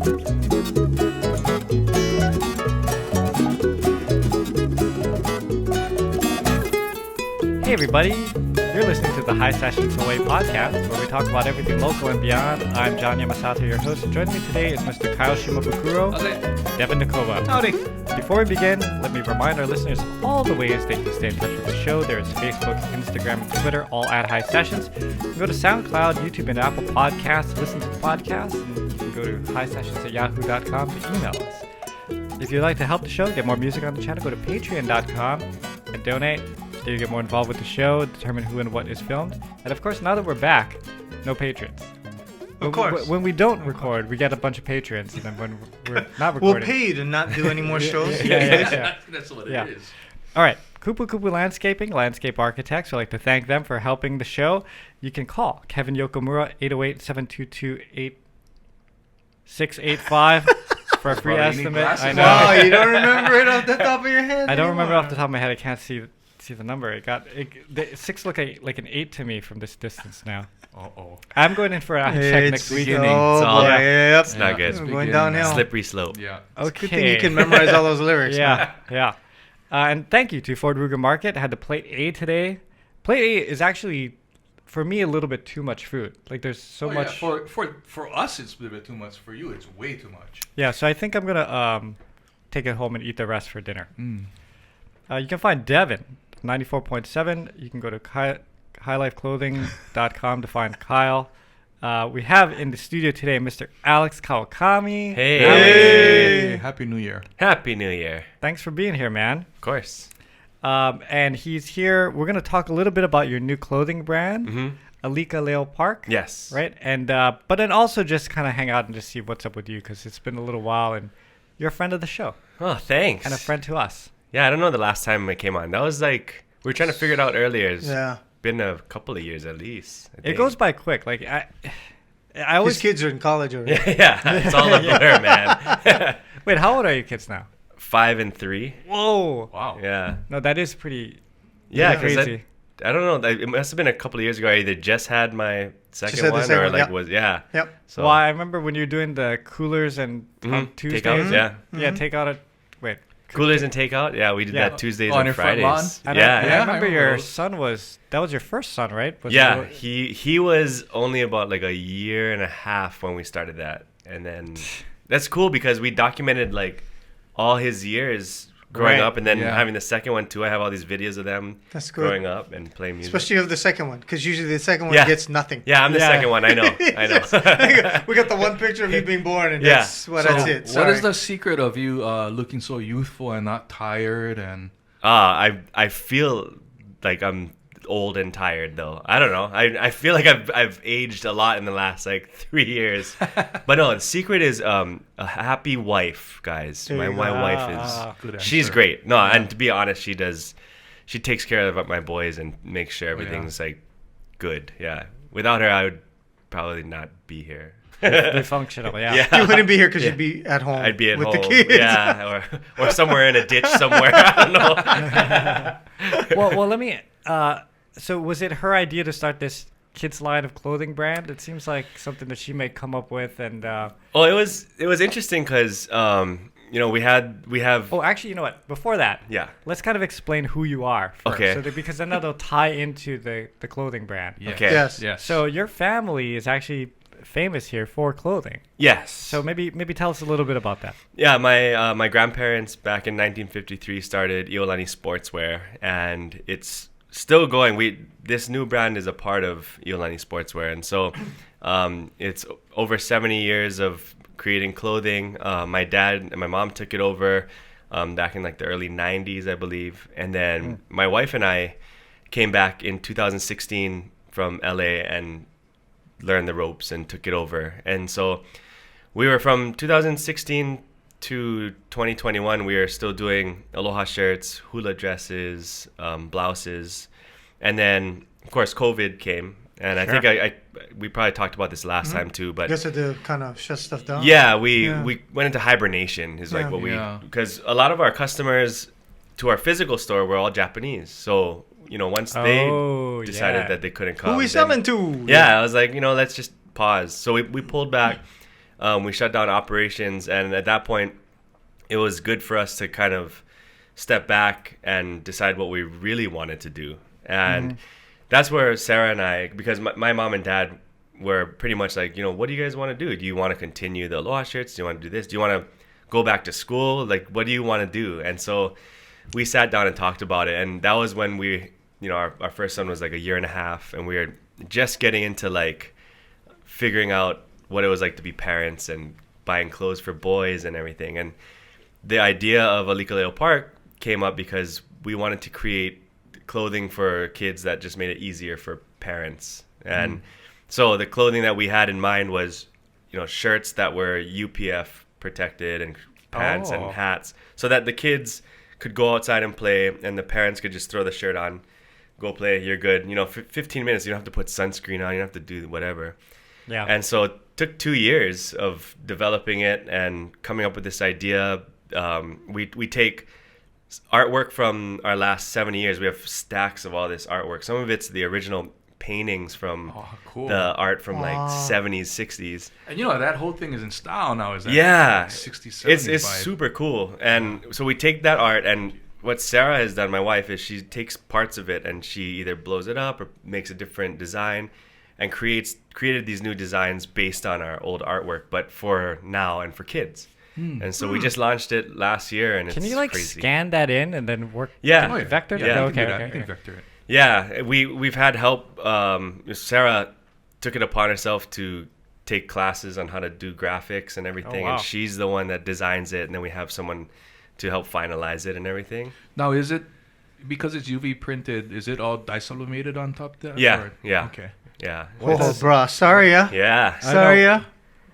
Hey everybody, you're listening to the Hisessions Hawaii podcast, where we talk about everything local and beyond. I'm John Yamasato, your host. Joining me today is Mr. Kyle Shimabukuro and Devon Nekoba. Howdy. Before we begin, let me remind our listeners of all the ways they can stay in touch with the show. There's Facebook, Instagram, and Twitter, all at Hisessions. You can go to SoundCloud, YouTube, and Apple Podcasts to listen to the podcast, and you can go to hisessions@yahoo.com to email us. If you'd like to help the show, get more music on the channel, go to patreon.com and donate. There you get more involved with the show, determine who and what is filmed. And of course, now that we're back, no patrons. Of course. When we don't record, we get a bunch of patrons, and then when we're not recording... We'll pay to not do any more shows. Yeah. That's what it is. All right. Kupu Kupu Landscaping, landscape architects. I'd like to thank them for helping the show. You can call Kevin Yokomura, 808-722-8685 for a free estimate. I know. Wow, you don't remember it off the top of your head? I don't remember off the top of my head. I can't see the number. The 6 look like an 8 to me from this distance now. Uh-oh. I'm going in for a check next week. Oh, all- boy, yep. It's not good. We're going downhill. Slippery slope. Yeah. It's a Okay. good thing you can memorize all those lyrics. Yeah. And thank you to Ford Ruger Market. I had the plate A today. Plate A is actually, for me, a little bit too much food. Like there's so much. Yeah. For us, it's a bit too much. For you, it's way too much. Yeah, so I think I'm gonna take it home and eat the rest for dinner. You can find Devon 94.7. You can go to highlifeclothing.com to find Kyle. We have in the studio today Mr. Alx Kawakami. Hey. Happy New Year. Happy New Year. Thanks for being here, man. Of course. And he's here. We're gonna talk a little bit about your new clothing brand, Alikaleo Park. Yes. Right. And but then also just kind of hang out and just see what's up with you, because it's been a little while and you're a friend of the show Oh, thanks. and a friend to us. Yeah, I don't know the last time I came on. That was like, we were trying to figure it out earlier. It's Yeah. been a couple of years at least. I It think. goes by quick. Like I His always kids are in college already. Yeah, it's all a blur, man. wait. How old are your kids now? 5 and 3. Whoa. Wow. Yeah. No, that is pretty. Yeah, pretty because crazy. I don't know. It must have been a couple of years ago. I either just had my second had the one second or one, like yeah. was, yeah. Yep. So, Well, I remember when you were doing the coolers and on Tuesdays. takeout, yeah. Yeah, take out it. Wait. Coolers and takeout. Yeah, we did Yeah. that Tuesdays On and your front lawn? Fridays. And Yeah. I Yeah. remember I your remember those. son that was your first son, right? Was Yeah, it- he was only about like a year and a half when we started that, and then that's cool because we documented like all his years growing Right. up, and then Yeah. having the second one too. I have all these videos of them That's good. growing up and playing music. Especially of the second one, because usually the second one Yeah. gets nothing. Yeah, I'm the Yeah. second one. I know. I know. We got the one picture of you being born, and Yeah. that's that's it. What Sorry. is the secret of you looking so youthful and not tired? And I feel like I'm old and tired though. I don't know. I feel like I've aged a lot in the last like 3 years. But no, the secret is a happy wife, guys. There My you go. wife Good is she's answer. great. No, and to be honest, she takes care of my boys and makes sure everything's like good. Yeah. Without her, I would probably not be here. Dysfunctional. Yeah. Yeah. You wouldn't be here because you'd be at home. I'd be at with home. the kids. Yeah, or somewhere in a ditch somewhere. I don't know. well, let me. So was it her idea to start this kids line of clothing brand? It seems like something that she may come up with, and Well, it was interesting because we have oh, actually, you know what? Before that, yeah. let's kind of explain who you are first, Okay. because then that'll tie into the clothing brand. yeah. Okay. Yes. Yes. So your family is actually famous here for clothing. Yes. So maybe tell us a little bit about that. Yeah, my grandparents back in 1953 started Iolani Sportswear, and it's still going. This new brand is a part of Iolani Sportswear, and so it's over 70 years of creating clothing. My dad and my mom took it over back in like the early 90s, I believe, and then my wife and I came back in 2016 from LA and learned the ropes and took it over. And so we were from 2016 to 2021, we are still doing aloha shirts, hula dresses, blouses, and then of course COVID came, and Sure. I think we probably talked about this last time too, but Just to kind of shut stuff down. yeah, we Yeah. went into hibernation is like Yeah. what we, Yeah. because a lot of our customers to our physical store were all Japanese, so once they decided that they couldn't come, Who we then- selling to? yeah, I was like, let's just pause. So we pulled back. we shut down operations, and at that point, it was good for us to kind of step back and decide what we really wanted to do. And that's where Sarah and I, because my mom and dad were pretty much like, what do you guys want to do? Do you want to continue the Aloha shirts? Do you want to do this? Do you want to go back to school? Like, what do you want to do? And so we sat down and talked about it. And that was when we, our first son was like a year and a half, and we were just getting into like figuring out what it was like to be parents and buying clothes for boys and everything. And the idea of Alikaleo Park came up because we wanted to create clothing for kids that just made it easier for parents. And so the clothing that we had in mind was, shirts that were UPF protected and pants and hats, so that the kids could go outside and play, and the parents could just throw the shirt on, go play, you're good. For 15 minutes, you don't have to put sunscreen on, you don't have to do whatever. Yeah. And so it took 2 years of developing it and coming up with this idea. We take artwork from our last 70 years. We have stacks of all this artwork. Some of it's the original paintings from the art from like 70s, 60s. And that whole thing is in style now, is that? Yeah. Like 60s, 70s. It's super cool. And so we take that art, and what Sarah has done, my wife, is she takes parts of it and she either blows it up or makes a different design and created these new designs based on our old artwork, but for now and for kids. And so we just launched it last year, and Can it's you like crazy. scan that in and then work? Yeah. Vector? Yeah. Okay. You can vector it. Yeah, we've had help. Sarah took it upon herself to take classes on how to do graphics and everything, wow. and she's the one that designs it, and then we have someone to help finalize it and everything. Now, is it, because it's UV printed, is it all disublimated on top there? Yeah, or? yeah. Okay. Yeah. Oh, bruh. Sorry, yeah. Yeah. Sorry, yeah.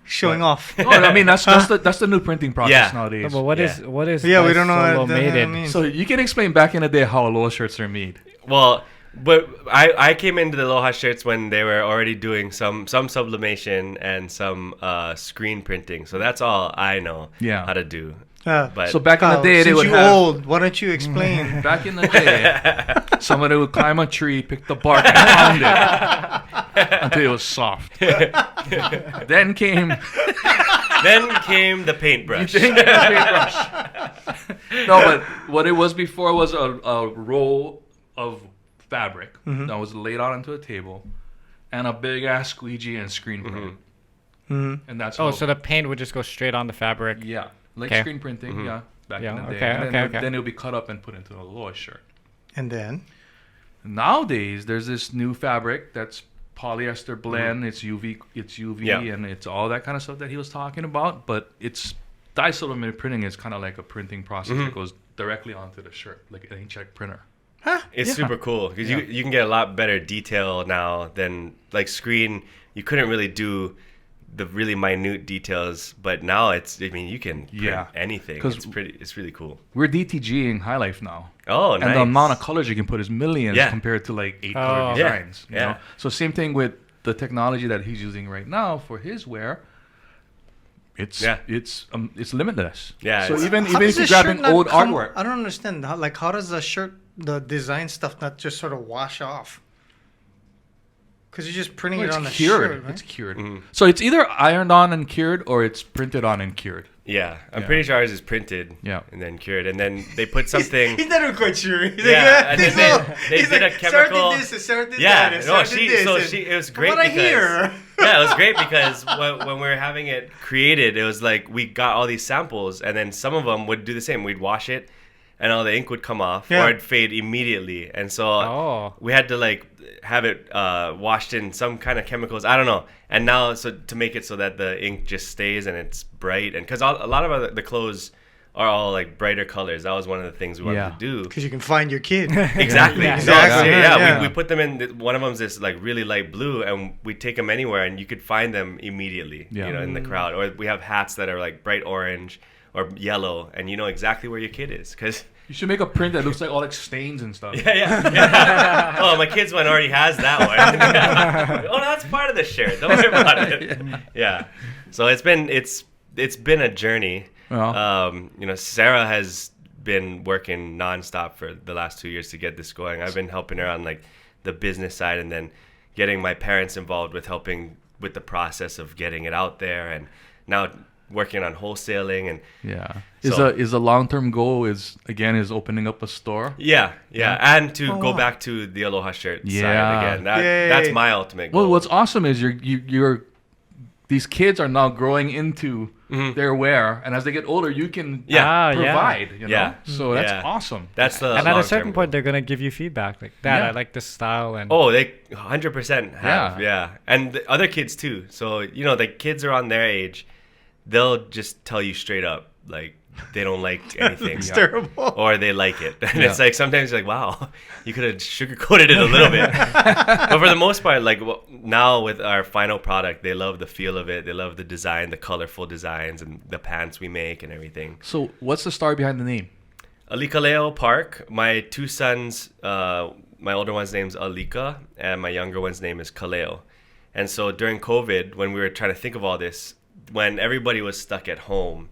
Showing off. Oh, I mean, that's the new printing process nowadays. But what is Yeah, we don't know what made that in? means. So you can explain back in the day how Aloha shirts are made. Well, but I came into the Aloha shirts when they were already doing some sublimation and some screen printing. So that's all I know how to do. But So back in the day, they since would you have... old, why don't you explain? Back in the day, somebody would climb a tree, pick the bark, and pound it until it was soft. Then came the paintbrush. No, but what it was before was a roll of fabric that was laid out onto a table, and a big ass squeegee and screen print. And that's So the paint would just go straight on the fabric. yeah, like Okay. screen printing. Yeah, back in the day. Okay, And okay. then it would be cut up and put into a Aloha shirt. And then? Nowadays, there's this new fabric that's polyester blend. It's UV, Yeah. and it's all that kind of stuff that he was talking about. But it's dye-sublimated printing is kind of like a printing process that goes directly onto the shirt, like an inkjet printer. It's super cool because you can get a lot better detail now than like screen. You couldn't really do the really minute details, but now you can print anything. It's really cool. We're DTGing High Life now. Oh, nice. And the amount of colors you can put is millions compared to like 8 color designs. Yeah. You know? So same thing with the technology that he's using right now for his wear. It's limitless. Yeah. So even How if does you're the shirt grabbing not old come- artwork, I don't understand. How does the shirt, the design stuff, not just sort of wash off? Because you're just printing it on the cured. shirt, right? It's cured. So it's either ironed on and cured, or it's printed on and cured. Yeah, I'm pretty sure ours is printed and then cured, and then they put something. He's not even quite sure. He's and then they did a chemical. Sarah did Yeah, that, no, it was great what I because hear. yeah, it was great because when we were having it created, it was like we got all these samples, and then some of them would do the same. We'd wash it, and all the ink would come off, or it'd fade immediately, and so we had to like have it washed in some kind of chemicals. I don't know. And now, so to make it so that the ink just stays and it's bright, and because a lot of the clothes are all like brighter colors. That was one of the things we wanted to do. Because you can find your kid. Exactly. Exactly. We put them in. One of them's this like really light blue, and we take them anywhere, and you could find them immediately. Yeah. In the crowd. Or we have hats that are like bright orange or yellow, and you know exactly where your kid is because. You should make a print that looks like all like stains and stuff. Yeah. Oh, my kid's one already has that one. Oh, no, that's part of the shirt. Don't worry about it. Yeah. So it's been a journey. Sarah has been working nonstop for the last 2 years to get this going. I've been helping her on like the business side, and then getting my parents involved with helping with the process of getting it out there, and now working on wholesaling and Yeah. So- Is the long-term goal is opening up a store? yeah, and to go back to the Aloha shirt side Yeah. again. Yay. That's my ultimate goal. Well, what's awesome is you're these kids are now growing into their wear, and as they get older, you can provide. You know? Yeah. So that's Yeah. awesome. That's the And at a long-term certain goal. point, they're gonna give you feedback like that. Yeah. I like this style, and Oh, they 100% have. Yeah. Yeah. And the other kids too. So, the kids are on their age. They'll just tell you straight up, like, they don't like anything. It's terrible. Or they like it. And Yeah. it's like, sometimes you're like, wow, you could have sugarcoated it a little bit. But for the most part, like, now with our final product, they love the feel of it. They love the design, the colorful designs, and the pants we make and everything. So what's the story behind the name? Alikaleo Park. My two sons, my older one's name's Alika, and my younger one's name is Kaleo. And so during COVID, when we were trying to think of all this, when everybody was stuck at home,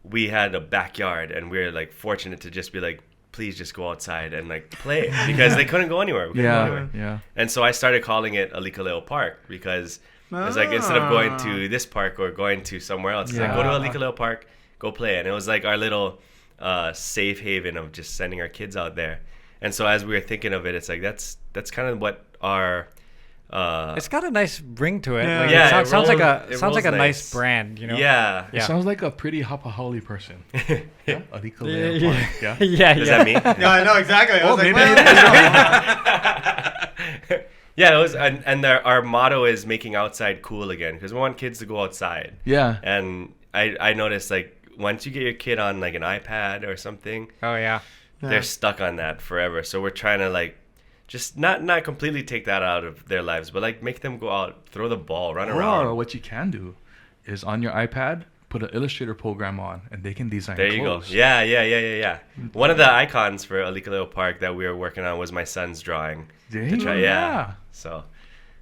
we had a backyard, and we were like fortunate to just be like, please just go outside and like play, because they couldn't go anywhere. We couldn't go anywhere. Yeah. And so I started calling it Alikaleo Park, because it's like, instead of going to this park or going to somewhere else, it's like, go to Alikaleo Park, go play. And it was like our little safe haven of just sending our kids out there. And so as we were thinking of it, it's like that's kind of what our it's got a nice ring to it. Yeah. Like, Yeah, it it sounds like rolls- a it rolls nice nice. brand. yeah. Yeah. It sounds like a pretty Hapahali person. Yeah. Alikaleo Yeah. Park. Yeah. yeah. Is that me? Yeah, I know exactly. I was like, maybe man, Yeah, it was, and our motto is making outside cool again, because we want kids to go outside. Yeah. And I noticed, like, once you get your kid on like an iPad or something, Oh yeah. they're stuck on that forever. So we're trying to like just not completely take that out of their lives, but like make them go out, throw the ball, run Or around. what you can do is on your iPad, put an Illustrator program on, and they can design There you go. clothes. Yeah. One of the icons for Alikaleo Park that we were working on was my son's drawing. There To you try, go. yeah. So,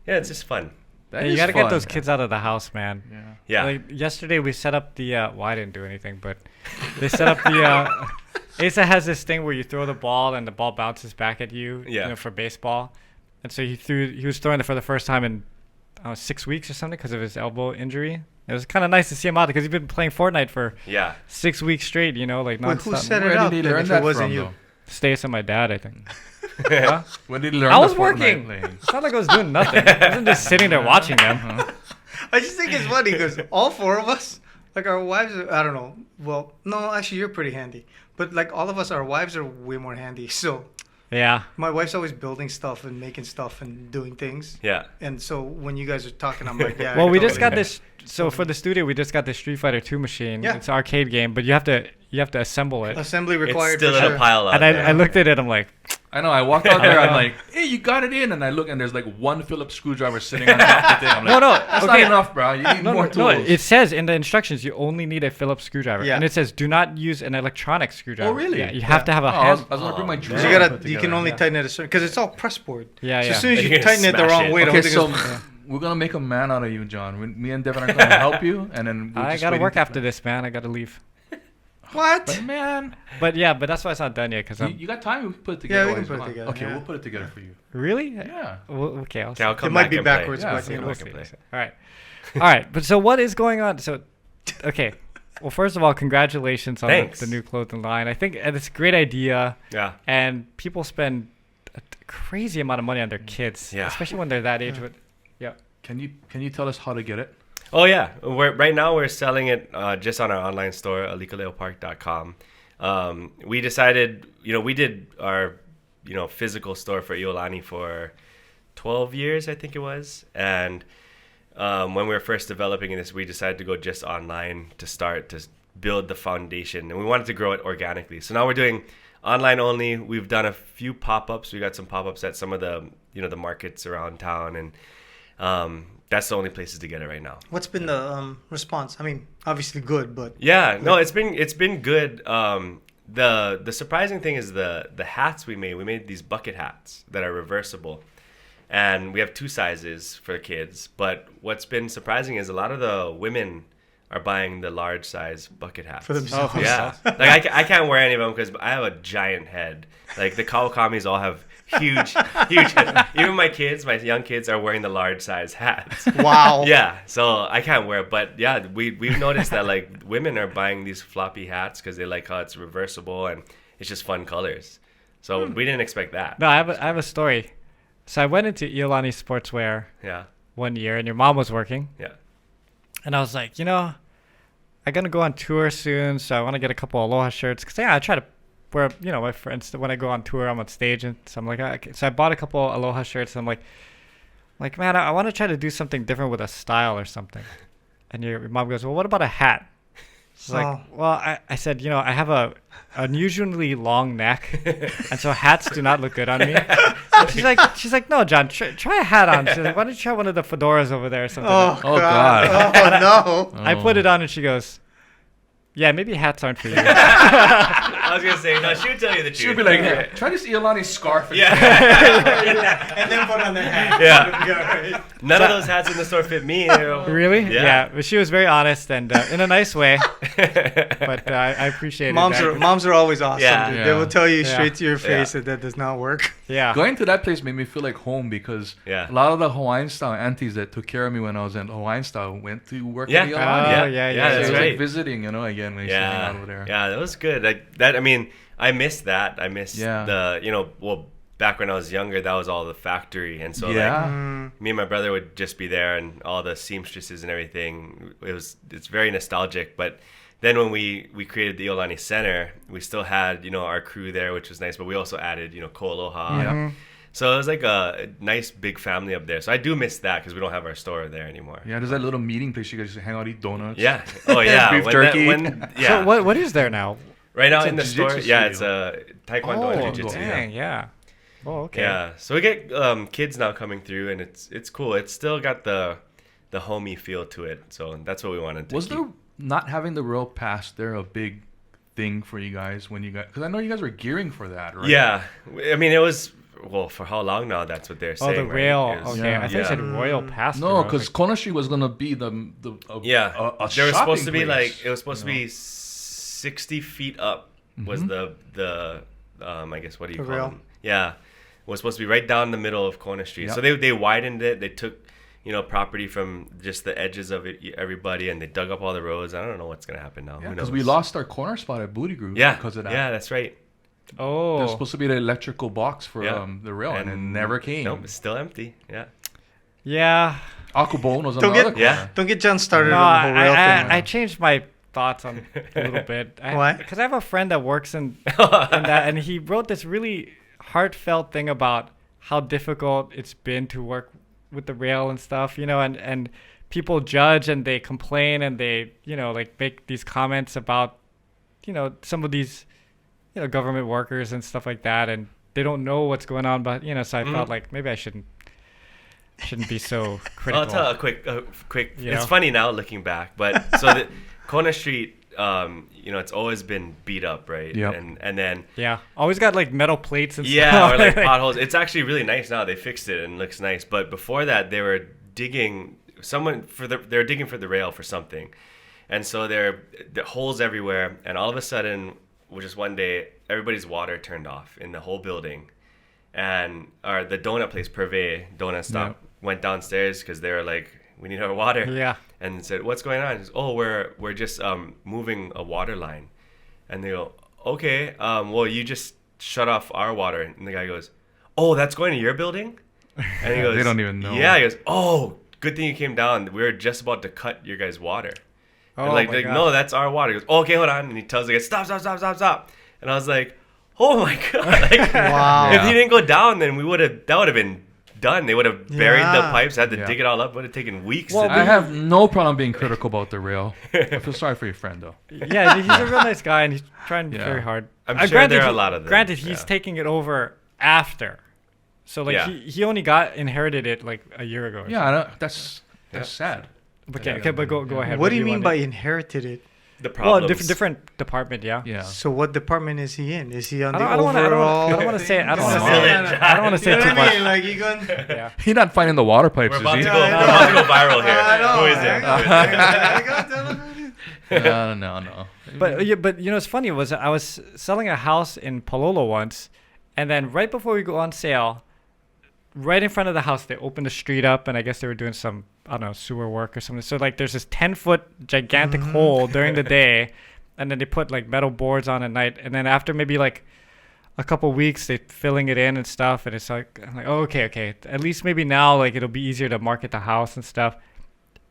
yeah, it's just fun. That you is got to get fun. those kids out of the house, man. Yeah. Yeah. Like yesterday, we set up the. Well, I didn't do anything, but they set up the. Asa has this thing where you throw the ball and the ball bounces back at you. Yeah. You know, for baseball, and so he was throwing it for the first time in 6 weeks or something because of his elbow injury. It was kind of nice to see him out because he's been playing Fortnite for Yeah. 6 weeks straight. You know, like Wait, nonstop. who set Where it did up he then learn if that it wasn't from, you? though? Stays on my dad, I think. When did he learn I the was Fortnite working. playing? It's not like I was doing nothing. I wasn't just sitting there watching them. I just think it's funny because all four of us, like our wives, I don't know. Well, no, actually, you're pretty handy. But like all of us, our wives are way more handy. So Yeah. my wife's always building stuff and making stuff and doing things. Yeah. And so when you guys are talking, I'm like, yeah. Well, I we just got totally- this. So for the studio, we just got the Street Fighter 2 machine. Yeah. It's an arcade game, but you have to assemble it. assembly It's required. still for in a sure. pile out And there. I looked at it. I'm like, I know. I walked out there. I'm like, "Hey, you got it in," and I look, and there's like one Phillips screwdriver sitting on top of the thing. I'm like, No, that's not okay. enough, bro. You need no, more no, tools. it says in the instructions you only need a Phillips screwdriver, Yeah. and it says do not use an electronic screwdriver. Oh, really? Yeah, you have to have a Oh, hand. I was gonna bring my drill. So you can only Yeah. tighten it a certain because it's all press board. Yeah, So yeah. as soon as You're you gonna tighten it the smash wrong it. way, the Okay, whole thing so is. we're gonna make a man out of you, John. Me and Devon are gonna help you, and then we're I just gotta waiting work to after play. this, man. I gotta leave. What? But man, But yeah, but that's why it's not done yet. Cause you got time? We can put it Yeah, together. we while can he's put it gone. together, Okay, yeah. we'll put it together for you. really? Yeah. Well, okay, I'll see. Okay, I'll come It might back be and play. backwards, Yeah, but so you know. We'll can see. play. All right, all right. But so what is going on? So, okay. Well, first of all, congratulations on Thanks. the new clothing line. I think it's a great idea, Yeah. and people spend a crazy amount of money on their kids, Yeah. especially when they're that age. But yeah, Can you tell us how to get it? Oh yeah, right now we're selling it just on our online store, alikaleopark.com. We decided, we did our, physical store for Iolani for 12 years, I think it was. And when we were first developing this, we decided to go just online to start to build the foundation. And we wanted to grow it organically. So now we're doing online only. We've done a few pop-ups. We got some pop-ups at some of the, the markets around town. And that's the only places to get it right now. What's been the response? I mean, obviously good, but Yeah, no, it's been good. The surprising thing is the hats we made. We made these bucket hats that are reversible, and we have two sizes for kids. But what's been surprising is a lot of the women are buying the large size bucket hats For themselves. Yeah, like I can't wear any of them because I have a giant head. Like the Kawakamis all have huge heads. Even my young kids are wearing the large size hats. Wow. Yeah, so I can't wear it. But yeah, we've noticed that like women are buying these floppy hats because they like how it's reversible and it's just fun colors. So we didn't expect that. No, I have a story. So I went into Iolani Sportswear Yeah, one year, and your mom was working, yeah. and I was like, I'm gonna go on tour soon, so I want to get a couple Aloha shirts. Cause I try to wear, my friends, when I go on tour, I'm on stage, and so I'm like, okay. So I bought a couple Aloha shirts, and I'm like, man, I want to try to do something different with a style or something. And your mom goes, well, what about a hat? She's like, well, I said, I have a unusually long neck, and so hats do not look good on me. And she's like, no, John, try a hat on. She's like, why don't you try one of the fedoras over there or something? Oh, Oh, God. Oh, no. I put it on, and she goes, yeah, maybe hats aren't for you. I was gonna say no. She would tell you the truth. She'll be like, hey, try this Iolani scarf. Yeah. And then put on the hat. Yeah. None of those hats in the store fit me. Really? Yeah. But she was very honest and in a nice way. But I appreciate Moms it. are always awesome. Yeah. Dude. Yeah. They will tell you Yeah. straight to your face Yeah. that does not work. Yeah. Going to that place made me feel like home because Yeah. a lot of the Hawaiian style aunties that took care of me when I was in Hawaiian style went to work Yeah. at Iolani. Oh, Yeah, yeah. So that's it was right. like visiting, again when I used to hang out over there. Yeah, that was good. I missed that. I missed back when I was younger, that was all the factory, and so Yeah. me and my brother would just be there, and all the seamstresses and everything. It's very nostalgic. But then when we created the Iolani Center, we still had our crew there, which was nice. But we also added Ko Aloha. Yeah. So it was like a nice big family up there. So I do miss that because we don't have our store there anymore. Yeah, there's that little meeting place you guys just hang out, eat donuts. Yeah. Oh yeah. Beef jerky. So what is there now? Right now It's in a the store, jiu-jitsu yeah, it's studio. a taekwondo and jiu-jitsu. Dang, yeah. Oh, okay. Yeah, so we get kids now coming through, and it's cool. It's still got the homey feel to it, so that's what we wanted to Was keep. there not having the rail pass there a big thing for you guys when you got? Because I know you guys were gearing for that, right? Yeah, I mean it was for how long now? That's what they're saying. Oh, the right? rail. It was- Okay, Yeah. I thought you said Royal Pass. No, because Kona Street was gonna be the a There was supposed to be place, it was supposed to be 60 feet up was the I guess what do you The call rail. them? Yeah, it was supposed to be right down the middle of Kona Street. Yep. So they widened it. They took property from just the edges of it, everybody, and they dug up all the roads. I don't know what's gonna happen now. Yeah, Who because knows? we lost our corner spot at Booty Groove Yeah, because of that. yeah, that's right. Oh. There's supposed to be the electrical box for Yeah. the rail, and it never came. Nope, it's still empty. Yeah. Yeah. Akubon was on Don't the get- other corner. Yeah. Don't get John started No, on the whole rail thing. I changed my thoughts on a little bit. Why? Because I have a friend that works in that, and he wrote this really heartfelt thing about how difficult it's been to work with the rail and stuff, and people judge and they complain and they, make these comments about, some of these, government workers and stuff like that, and they don't know what's going on, but, so I felt like maybe I shouldn't be so critical. I'll tell a quick. You It's know? funny now looking back, but so the Kona Street, it's always been beat up, right? Yep. And then Yeah, always got like metal plates and yeah, stuff. or like potholes. It's actually really nice now. They fixed it and it looks nice. But before that, they were digging they're digging for the rail for something, and so there are holes everywhere. And all of a sudden, just one day, everybody's water turned off in the whole building, and the donut place, Purvey Donut Stop, went downstairs because they were like, we need our water. Yeah. And said, what's going on? He says, oh, we're just moving a water line. And they go, okay, well, you just shut off our water. And the guy goes, oh, that's going to your building? And he goes, They don't even know. Yeah, he goes, oh, good thing you came down. We were just about to cut your guys' water. And Oh, like my gosh. no, that's our water. He goes, oh, okay, hold on. And he tells the guy, stop. And I was like, oh my God. Like, Wow. if he didn't go down, then that would have been done. They would have buried the Yeah. pipes, had to Yeah. dig it all up. Would have taken weeks. Well, to I do. have no problem being critical about the rail. I feel sorry for your friend though. Yeah, he's a real nice guy and he's trying Yeah. very hard. I'm sure granted, there are a lot of them, Granted, he's yeah. taking it over after, so like Yeah. he only inherited it like a year ago. Or Yeah, I know, that's sad. something. Okay, but go ahead. What do you mean by wanted- inherited it? The Well, problems. different department, yeah. Yeah. So what department is he in? Is he on the I don't wanna- overall? I don't wanna say it. I don't wanna wanna say say it. I don't want to say You know too what I much. mean? Like you going? Yeah. He's not finding the water pipes, We're is about he? to go. We're about to go viral here. I know. Who is it? I go, tell him who it No. But you know, it's funny was I was selling a house in Palolo once, and then right before we go on sale, right in front of the house, they opened the street up, and I guess they were doing some, I don't know, sewer work or something. So like there's this 10-foot gigantic hole during the day, and then they put like metal boards on at night, and then after maybe like a couple weeks, they filling it in and stuff, and it's like, I'm like, oh, okay. At least maybe now like it'll be easier to market the house and stuff.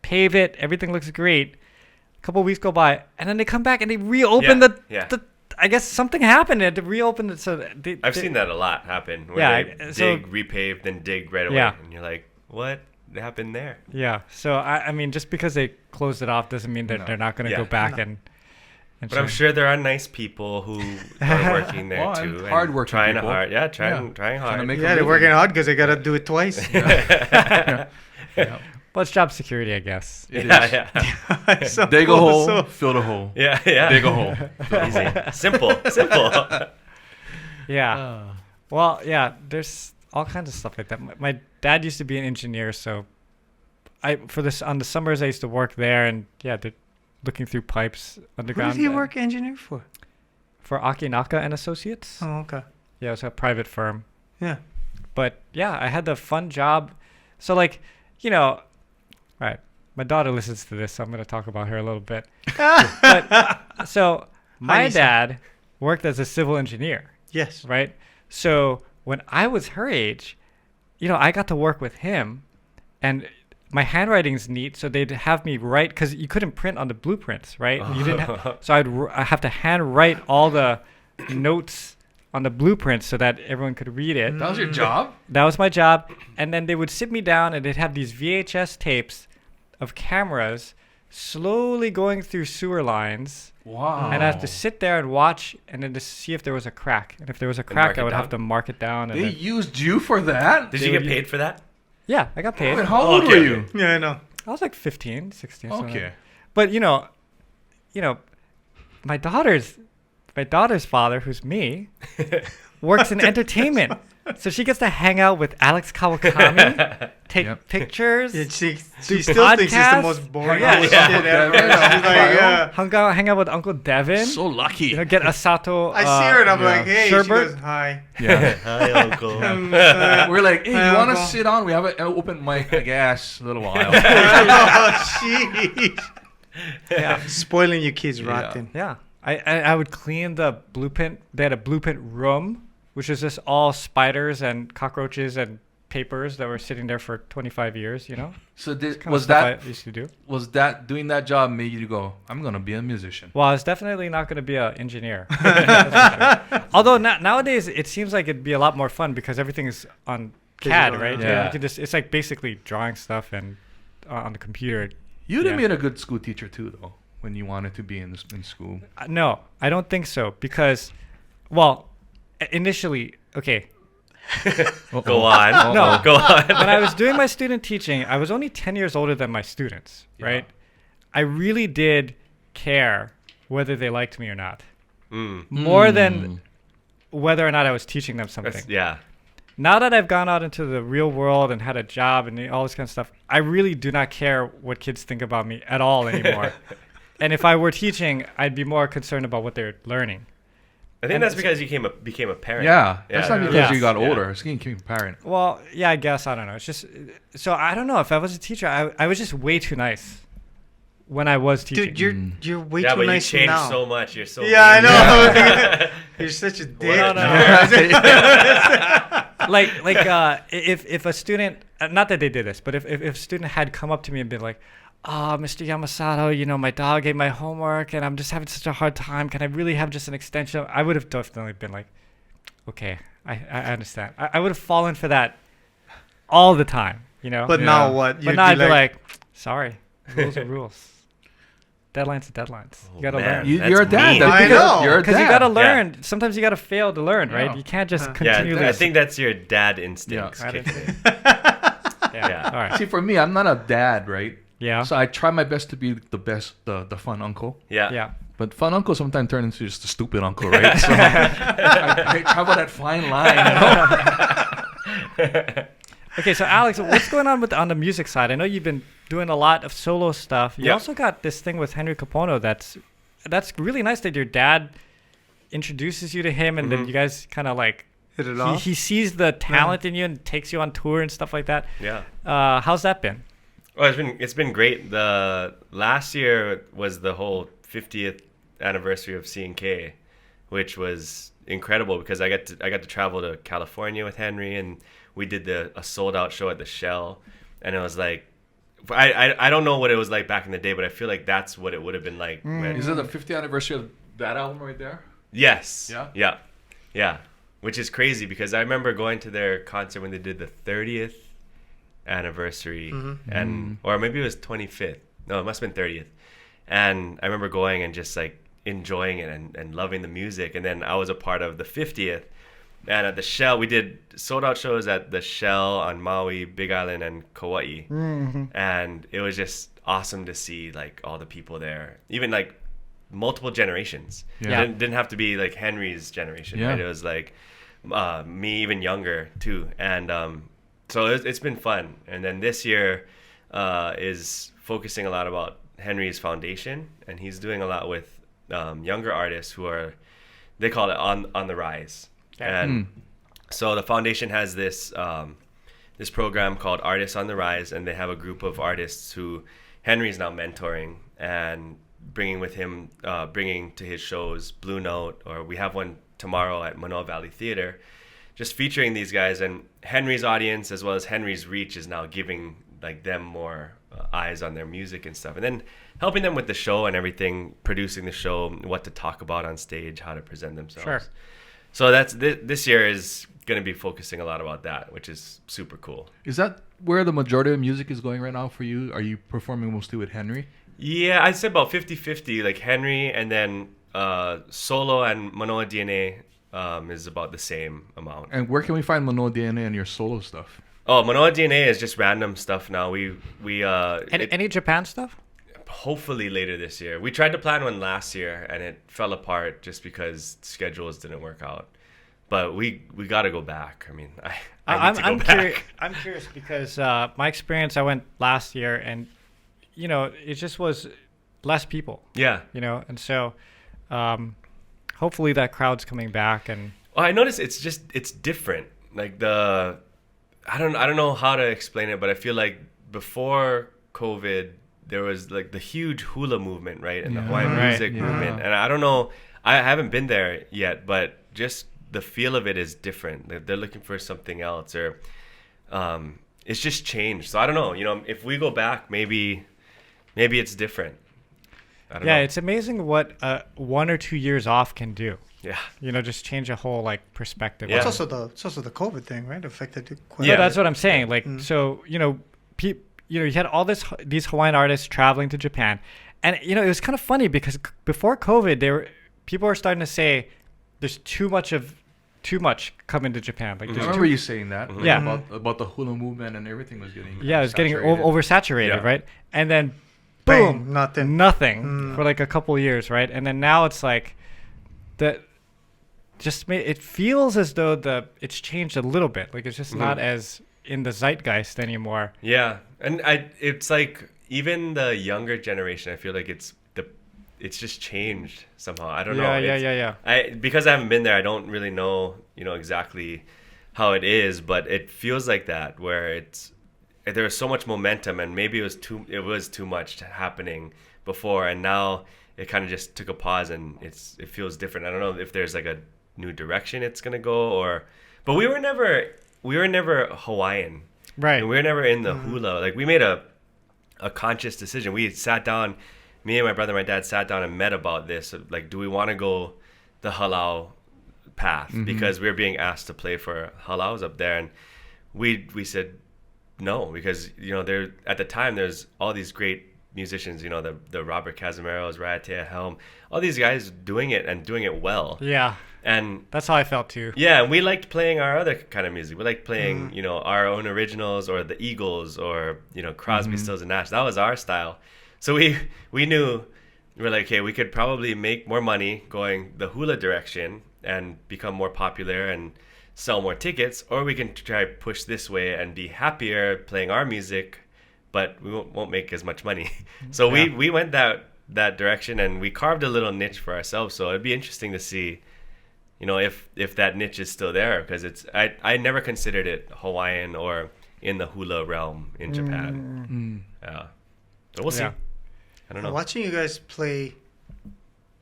Pave it, everything looks great. A couple weeks go by, and then they come back and they reopen the I guess something happened and to reopen it. So I've seen that a lot happen. Where they so, dig, repave, then dig right away, and you're like, what happened there? Yeah. So I mean, just because they closed it off doesn't mean that they're not going to go back and but I'm sure there are nice people who are working there too, and hard-working trying people. hard. Yeah, trying hard. They're working hard because they gotta do it twice. Yeah. Well, it's job security, I guess. It is. Yeah. So Dig a cool, hole, so- fill the hole. Yeah. Dig a hole. Easy. Simple. Yeah. Well, yeah. There's all kinds of stuff like that. My dad used to be an engineer, so on the summers I used to work there, and they're looking through pipes Who underground. did he work engineer for? For Akinaka and Associates. Oh, okay. Yeah, it was a private firm. Yeah. But yeah, I had the fun job. So like, you know, right. My daughter listens to this, so I'm going to talk about her a little bit. But so my dad worked as a civil engineer. Yes. Right. So when I was her age, you know, I got to work with him, and my handwriting's neat. So they'd have me write, because you couldn't print on the blueprints, right? You didn't. So I have to handwrite all the notes on the blueprints so that everyone could read it. That was your job? That was my job. And then they would sit me down, and they'd have these VHS tapes of cameras slowly going through sewer lines. Wow. And I have to sit there and watch, and then to see if there was a crack. And if there was a crack, I would have to mark it down. And they used you for that? Did you get paid for that? Yeah, I got paid. Wait, how old were you? Yeah, I know. I was like 15, 16. Okay. But you know, my daughter's father, who's me, works in entertainment. So she gets to hang out with Alx Kawakami, take pictures. Yeah, she do still thinks it's the podcasts. most boring Yeah. shit ever. She's like, Hang out with Uncle Devon. So lucky. You know, get Asato. I see her and I'm like, hey, sherbet. she goes, hi. Yeah. Hi, uncle. We're like, hey, Hi, you want to Uncle. sit on? We have an open mic, I guess, a little while. Oh, jeez. Yeah. Spoiling your kids rotten. Yeah. I would clean the blueprint. They had a blueprint room, which is just all spiders and cockroaches and papers that were sitting there for 25 years, you know? So Was that I used to do? was that doing that job made you go, I'm gonna be a musician? Well, I was definitely not going to be an engineer. That's for sure. Although nowadays it seems like it'd be a lot more fun because everything is on CAD, Digital, right? yeah. You can just, it's like basically drawing stuff and on the computer. You'd have Yeah. been a good school teacher too, though, when you wanted to be in school. No, I don't think so because, well, initially, okay. Go on. No. Go on. When I was doing my student teaching, I was only 10 years older than my students, right? I really did care whether they liked me or not. More than whether or not I was teaching them something. Yeah. Now that I've gone out into the real world and had a job and all this kind of stuff, I really do not care what kids think about me at all anymore. And if I were teaching, I'd be more concerned about what they're learning. I think that's because you became a parent. Yeah, that's not because Yeah. you got Yeah. older. It's getting a parent. Well, yeah, I guess. I don't know. It's just, so I don't know. If I was a teacher, I was just way too nice when I was teaching. Dude, you're way Yeah, too but nice you changed now. so much. You're so Yeah, I mean. know. You're such a dick. No, no. If a student, not that they did this, but if a student had come up to me and been like, "Oh, Mr. Yamasato, you know, my dog ate my homework and I'm just having such a hard time. Can I really have just an extension?" I would have definitely been like, "Okay, I understand." I would have fallen for that all the time, you know. But Yeah. now what? But now I'd be like, "Sorry, rules are rules. Deadlines are deadlines. You gotta man. learn." You're a That's dad. mean. That's I because know. You're a Because you dad. gotta learn. Sometimes you gotta fail to learn, right? Yeah. You can't just Yeah, continually. I think that's your dad instincts Yeah. kicking. Yeah. All right. See, for me, I'm not a dad, right? Yeah. So I try my best to be the best, the fun uncle. Yeah. Yeah. But fun uncle sometimes turns into just a stupid uncle, right? So I travel that fine line. You know? Okay, so Alex, what's going on on the music side? I know you've been doing a lot of solo stuff. You also got this thing with Henry Kapono that's really nice that your dad introduces you to him, and then you guys kind of like Hit it off? he sees the talent in you and takes you on tour and stuff like that. Yeah. How's that been? Well, it's been great. The last year was the whole 50th anniversary of C&K, which was incredible because I got to travel to California with Henry, and we did a sold out show at the Shell, and it was like I don't know what it was like back in the day, but I feel like that's what it would have been like. When, Is it the 50th anniversary of that album right there? yes. Yeah? Yeah. Which is crazy because I remember going to their concert when they did the 30th anniversary, and or maybe it was 25th. No, it must have been 30th. And I remember going and just like enjoying it and loving the music. And then I was a part of the 50th. And at the Shell, we did sold out shows at the Shell on Maui, Big Island, and Kauai. And it was just awesome to see like all the people there, even like multiple generations. Yeah. It didn't have to be like Henry's generation, right? It was like me, even younger too. And so it's been fun. And then this year is focusing a lot about Henry's foundation, and he's doing a lot with younger artists who are, they call it on the rise. And so the foundation has this this program called Artists on the Rise, and they have a group of artists who Henry's now mentoring and bringing with him, bringing to his shows, Blue Note, or we have one tomorrow at Manoa Valley Theater, just featuring these guys. And Henry's audience, as well as Henry's reach, is now giving like them more eyes on their music and stuff, and then helping them with the show and everything, producing the show, what to talk about on stage, how to present themselves. Sure. So that's this year is going to be focusing a lot about that, which is super cool. Is that where the majority of music is going right now for you? Are you performing mostly with Henry? Yeah, I'd say about 50-50, like Henry, and then solo and Manoa DNA is about the same amount. And where can we find Manoa DNA and your solo stuff? Oh, Manoa DNA is just random stuff now. We Any Japan stuff? hopefully later this year. We tried to plan one last year and it fell apart just because schedules didn't work out. But we got to go back. I mean, I need to go back. I'm curious because my experience, I went last year, and you know, it just was less people. Yeah. You know, and so hopefully that crowd's coming back. And well, I noticed it's different. Like I don't know how to explain it, but I feel like before COVID, there was like the huge hula movement, right? And the Hawaiian music movement. And I don't know, I haven't been there yet, but just the feel of it is different. They're looking for something else, or it's just changed. So I don't know, you know, if we go back, maybe it's different. I don't know. it's amazing what 1 or 2 years off can do. Yeah. You know, just change a whole like perspective. Yeah. It's also the COVID thing, right? Affected it quite. Yeah, a that's bit. what I'm saying. Like, so you know, you had all these Hawaiian artists traveling to Japan, and you know, it was kind of funny because before COVID, people were starting to say there's too much coming to Japan. Like, I there's remember you saying that. Like, Yeah. About the hula movement and everything was getting it was getting saturated. oversaturated, Yeah. right? And then Bang, boom, nothing. for like a couple of years, right? And then now it's like that. It feels as though it's changed a little bit. Like it's just not as in the zeitgeist anymore. Yeah, and it's like even the younger generation, I feel like it's just changed somehow. I don't know. Yeah. Because I haven't been there, I don't really know, you know, exactly how it is, but it feels like that, where there was so much momentum, and maybe it was too much happening before, and now it kind of just took a pause, and it feels different. I don't know if there's like a new direction it's gonna go, but we were never Hawaiian, Right. and we were never in the hula. Like we made a conscious decision. We sat down, me and my brother and my dad sat down and met about this. Like, do we want to go the halau path? Because we were being asked to play for halaus up there, and we said no, because you know at the time there's all these great musicians, you know, the Robert Casimeros, Raiatea Helm, all these guys doing it and doing it well. Yeah. And That's how I felt too. yeah, and we liked playing our other kind of music. We liked playing, you know, our own originals, or the Eagles, or, you know, Crosby, Stills and Nash. That was our style. So we knew, we were like, okay, we could probably make more money going the hula direction and become more popular and sell more tickets, or we can try push this way and be happier playing our music, but we won't make as much money. So we went that direction, and we carved a little niche for ourselves. So it'd be interesting to see, if that niche is still there, because I never considered it Hawaiian or in the hula realm in Japan. Yeah, but we'll see. I don't know. Watching you guys play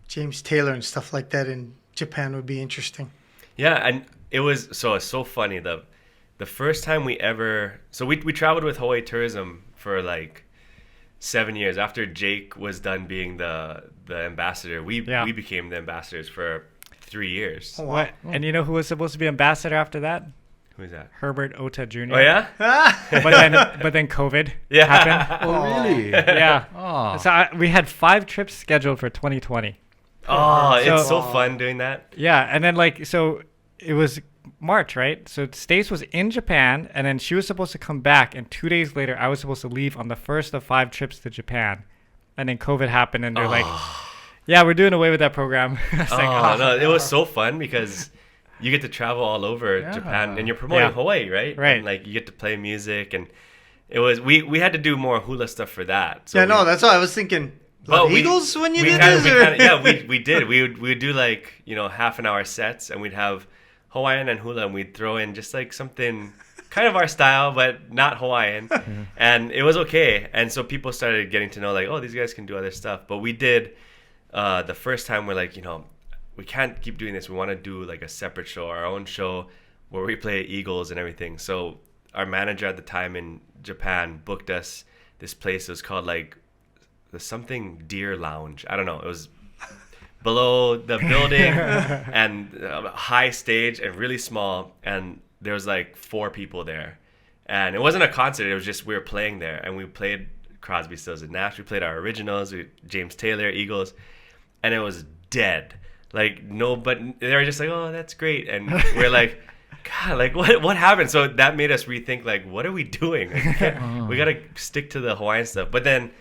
James Taylor and stuff like that in Japan would be interesting. Yeah, and it's so funny. The first time we traveled with Hawaii Tourism for like 7 years. After Jake was done being the ambassador, we became the ambassadors for 3 years. Oh, wow. What? And you know who was supposed to be ambassador after that? Who's that? Herbert Ota Jr. Oh yeah. but then COVID happened. Oh, really? Yeah. Oh. So we had 5 trips scheduled for 2020. Oh, it's so fun doing that. Yeah, and then so it was March, right? So Stace was in Japan, and then she was supposed to come back, and 2 days later I was supposed to leave on the first of 5 trips to Japan, and then COVID happened, and they're like, "Yeah, we're doing away with that program." No, it was so fun because you get to travel all over Japan, and you're promoting Hawaii, right? Right. And, like, you get to play music, and it was we had to do more hula stuff for that. So that's what I was thinking. But Eagles when you did this? We did. We would do like half an hour sets, and we'd have Hawaiian and hula, and we'd throw in just like something kind of our style, but not Hawaiian, and it was okay. And so people started getting to know like, oh, these guys can do other stuff. But we did the first time we're like, we can't keep doing this. We want to do like a separate show, our own show, where we play Eagles and everything. So our manager at the time in Japan booked us this place. It was called like the something Deer Lounge. I don't know. It was below the building and high stage and really small. And there was like 4 people there. And it wasn't a concert. It was just we were playing there. And we played Crosby, Stills, and Nash. We played our originals, James Taylor, Eagles. And it was dead. Like, no, but they were just like, oh, that's great. And we're like, God, like, what happened? So that made us rethink, like, what are we doing? Like, we got to stick to the Hawaiian stuff. But then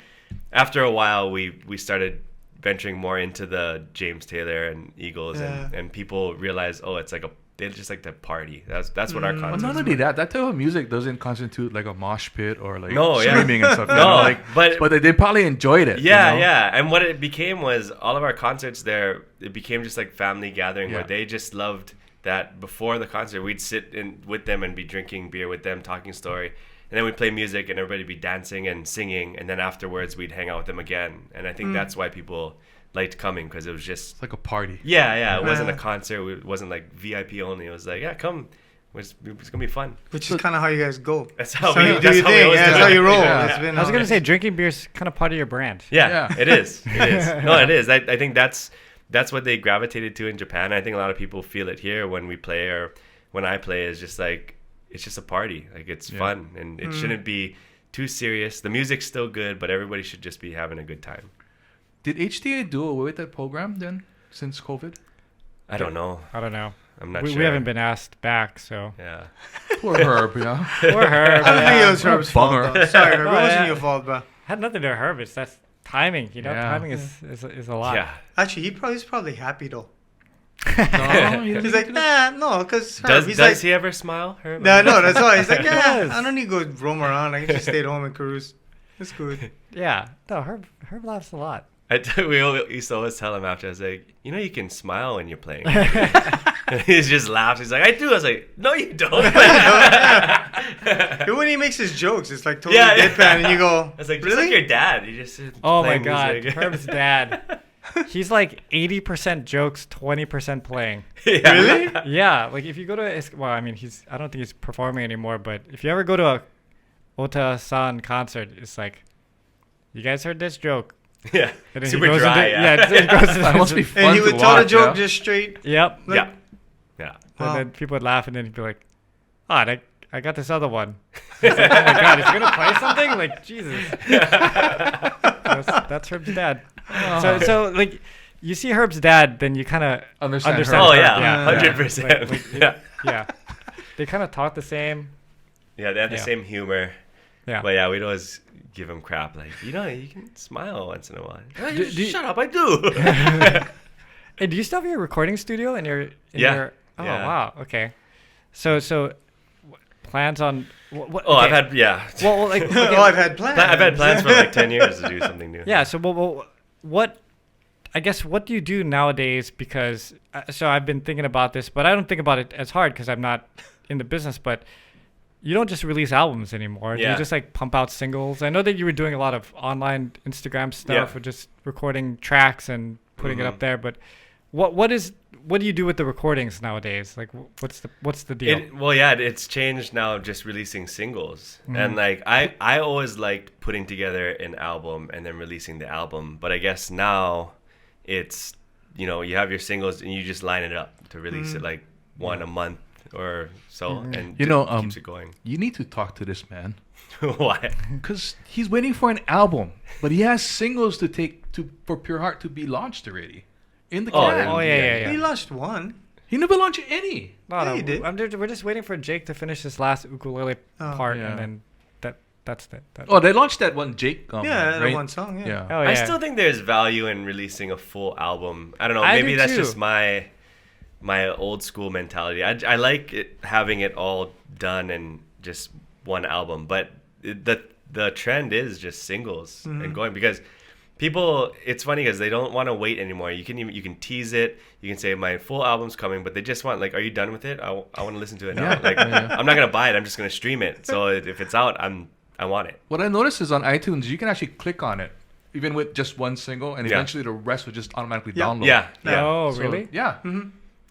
after a while, we started venturing more into the James Taylor and Eagles. And people realized, oh, it's like they just like to party. That's what our concerts Not only that type of music doesn't constitute like a mosh pit or like screaming and stuff. No, but they probably enjoyed it. Yeah. And what it became was all of our concerts there, it became just like family gathering where they just loved that. Before the concert, we'd sit in with them and be drinking beer with them, talking story. And then we'd play music and everybody be dancing and singing. And then afterwards, we'd hang out with them again. And I think that's why people liked coming, because it was just... It's like a party. Yeah. It wasn't a concert. It wasn't like VIP only. It was like, yeah, come. It's going to be fun. Which is kind of how you guys go. That's how you do your thing. That's how you roll. Yeah. I was going to say, drinking beer is kind of part of your brand. Yeah. It is. No, it is. I think that's what they gravitated to in Japan. I think a lot of people feel it here when we play, or when I play, is just like, it's just a party. Like, it's fun, and it shouldn't be too serious. The music's still good, but everybody should just be having a good time. Did HTA do away with that program then, since COVID? I don't know. I'm not sure. We haven't been asked back, so. Yeah. Poor Herb, yeah. Poor Herb. I don't think it was Herb's fault, though. Sorry, Herb. It wasn't yeah. your fault, bro. Had nothing to do with Herb. It's that's timing, Yeah. Timing is a lot. Yeah. Actually, he's probably happy, though. No, He's like, no, because Does he ever smile? Herb? No, that's why. He's like, Yes. I don't need to go roam around. I can just stay at home and cruise. It's good. Yeah. No, Herb laughs a lot. We used to always tell him after, I was like, you can smile when you're playing. And he just laughs. He's like, I do. I was like, no, you don't. And when he makes his jokes, it's like totally deadpan, and you go, I was like, just really? like your dad. You just Oh play my God, music. Herb's dad. He's like 80% jokes, 20% playing. Yeah. Really? Yeah, like if you go to I don't think he's performing anymore, but if you ever go to a Ota-san concert, it's like, you guys heard this joke. Yeah. And then Super he goes dry. It goes into That must be fun And he to would tell the watch, joke yeah? just straight. Yep. Like, Yeah. And then people would laugh, and then he'd be like, I got this other one. It's like, oh my God, he's going to play something? Like, Jesus. That's Herb's dad. So like, you see Herb's dad, then you kind of Understand understand Herb. Oh, Herb. yeah. 100%. Yeah. Yeah. They kind of talk the same. Yeah, they have the same humor. Yeah. But yeah, we'd always give him crap. Like, you can smile once in a while. Shut up, I do. Hey, do you still have your recording studio in your? Yeah. Oh Yeah. wow. Okay. So plans on what? Oh, okay. I've had Well, like okay, Oh, I've had plans. I've had plans for like 10 years to do something new. yeah. So what? I guess what do you do nowadays? Because so I've been thinking about this, but I don't think about it as hard because I'm not in the business. But you don't just release albums anymore. Do Yeah. you just like pump out singles? I know that you were doing a lot of online Instagram stuff, Yeah. or just recording tracks and putting it up there. But what do you do with the recordings nowadays? Like what's the deal? It's changed now. Just releasing singles, and like I always liked putting together an album and then releasing the album. But I guess now it's you have your singles and you just line it up to release it like one a month or so, and keeps it going. You need to talk to this man Why? because he's waiting for an album, but he has singles for Pure Heart to be launched already in the can. Oh yeah. He launched one. He never launched any. No, he did. we're just waiting for Jake to finish his last ukulele part, Yeah. and then that's it. Oh, they launched that one Jake. Yeah, right? one song. Yeah. Oh, yeah. I still think there's value in releasing a full album. I don't know. I Maybe do that's too. just my old school mentality. I like having it all done in just one album, but the trend is just singles and going because people. It's funny because they don't want to wait anymore. You can tease it. You can say my full album's coming, but they just want like, are you done with it? I want to listen to it now. Like I'm not gonna buy it. I'm just gonna stream it. So if it's out, I want it. What I noticed is on iTunes, you can actually click on it, even with just one single, and eventually the rest would just automatically download. Yeah. Oh, So, really? Yeah.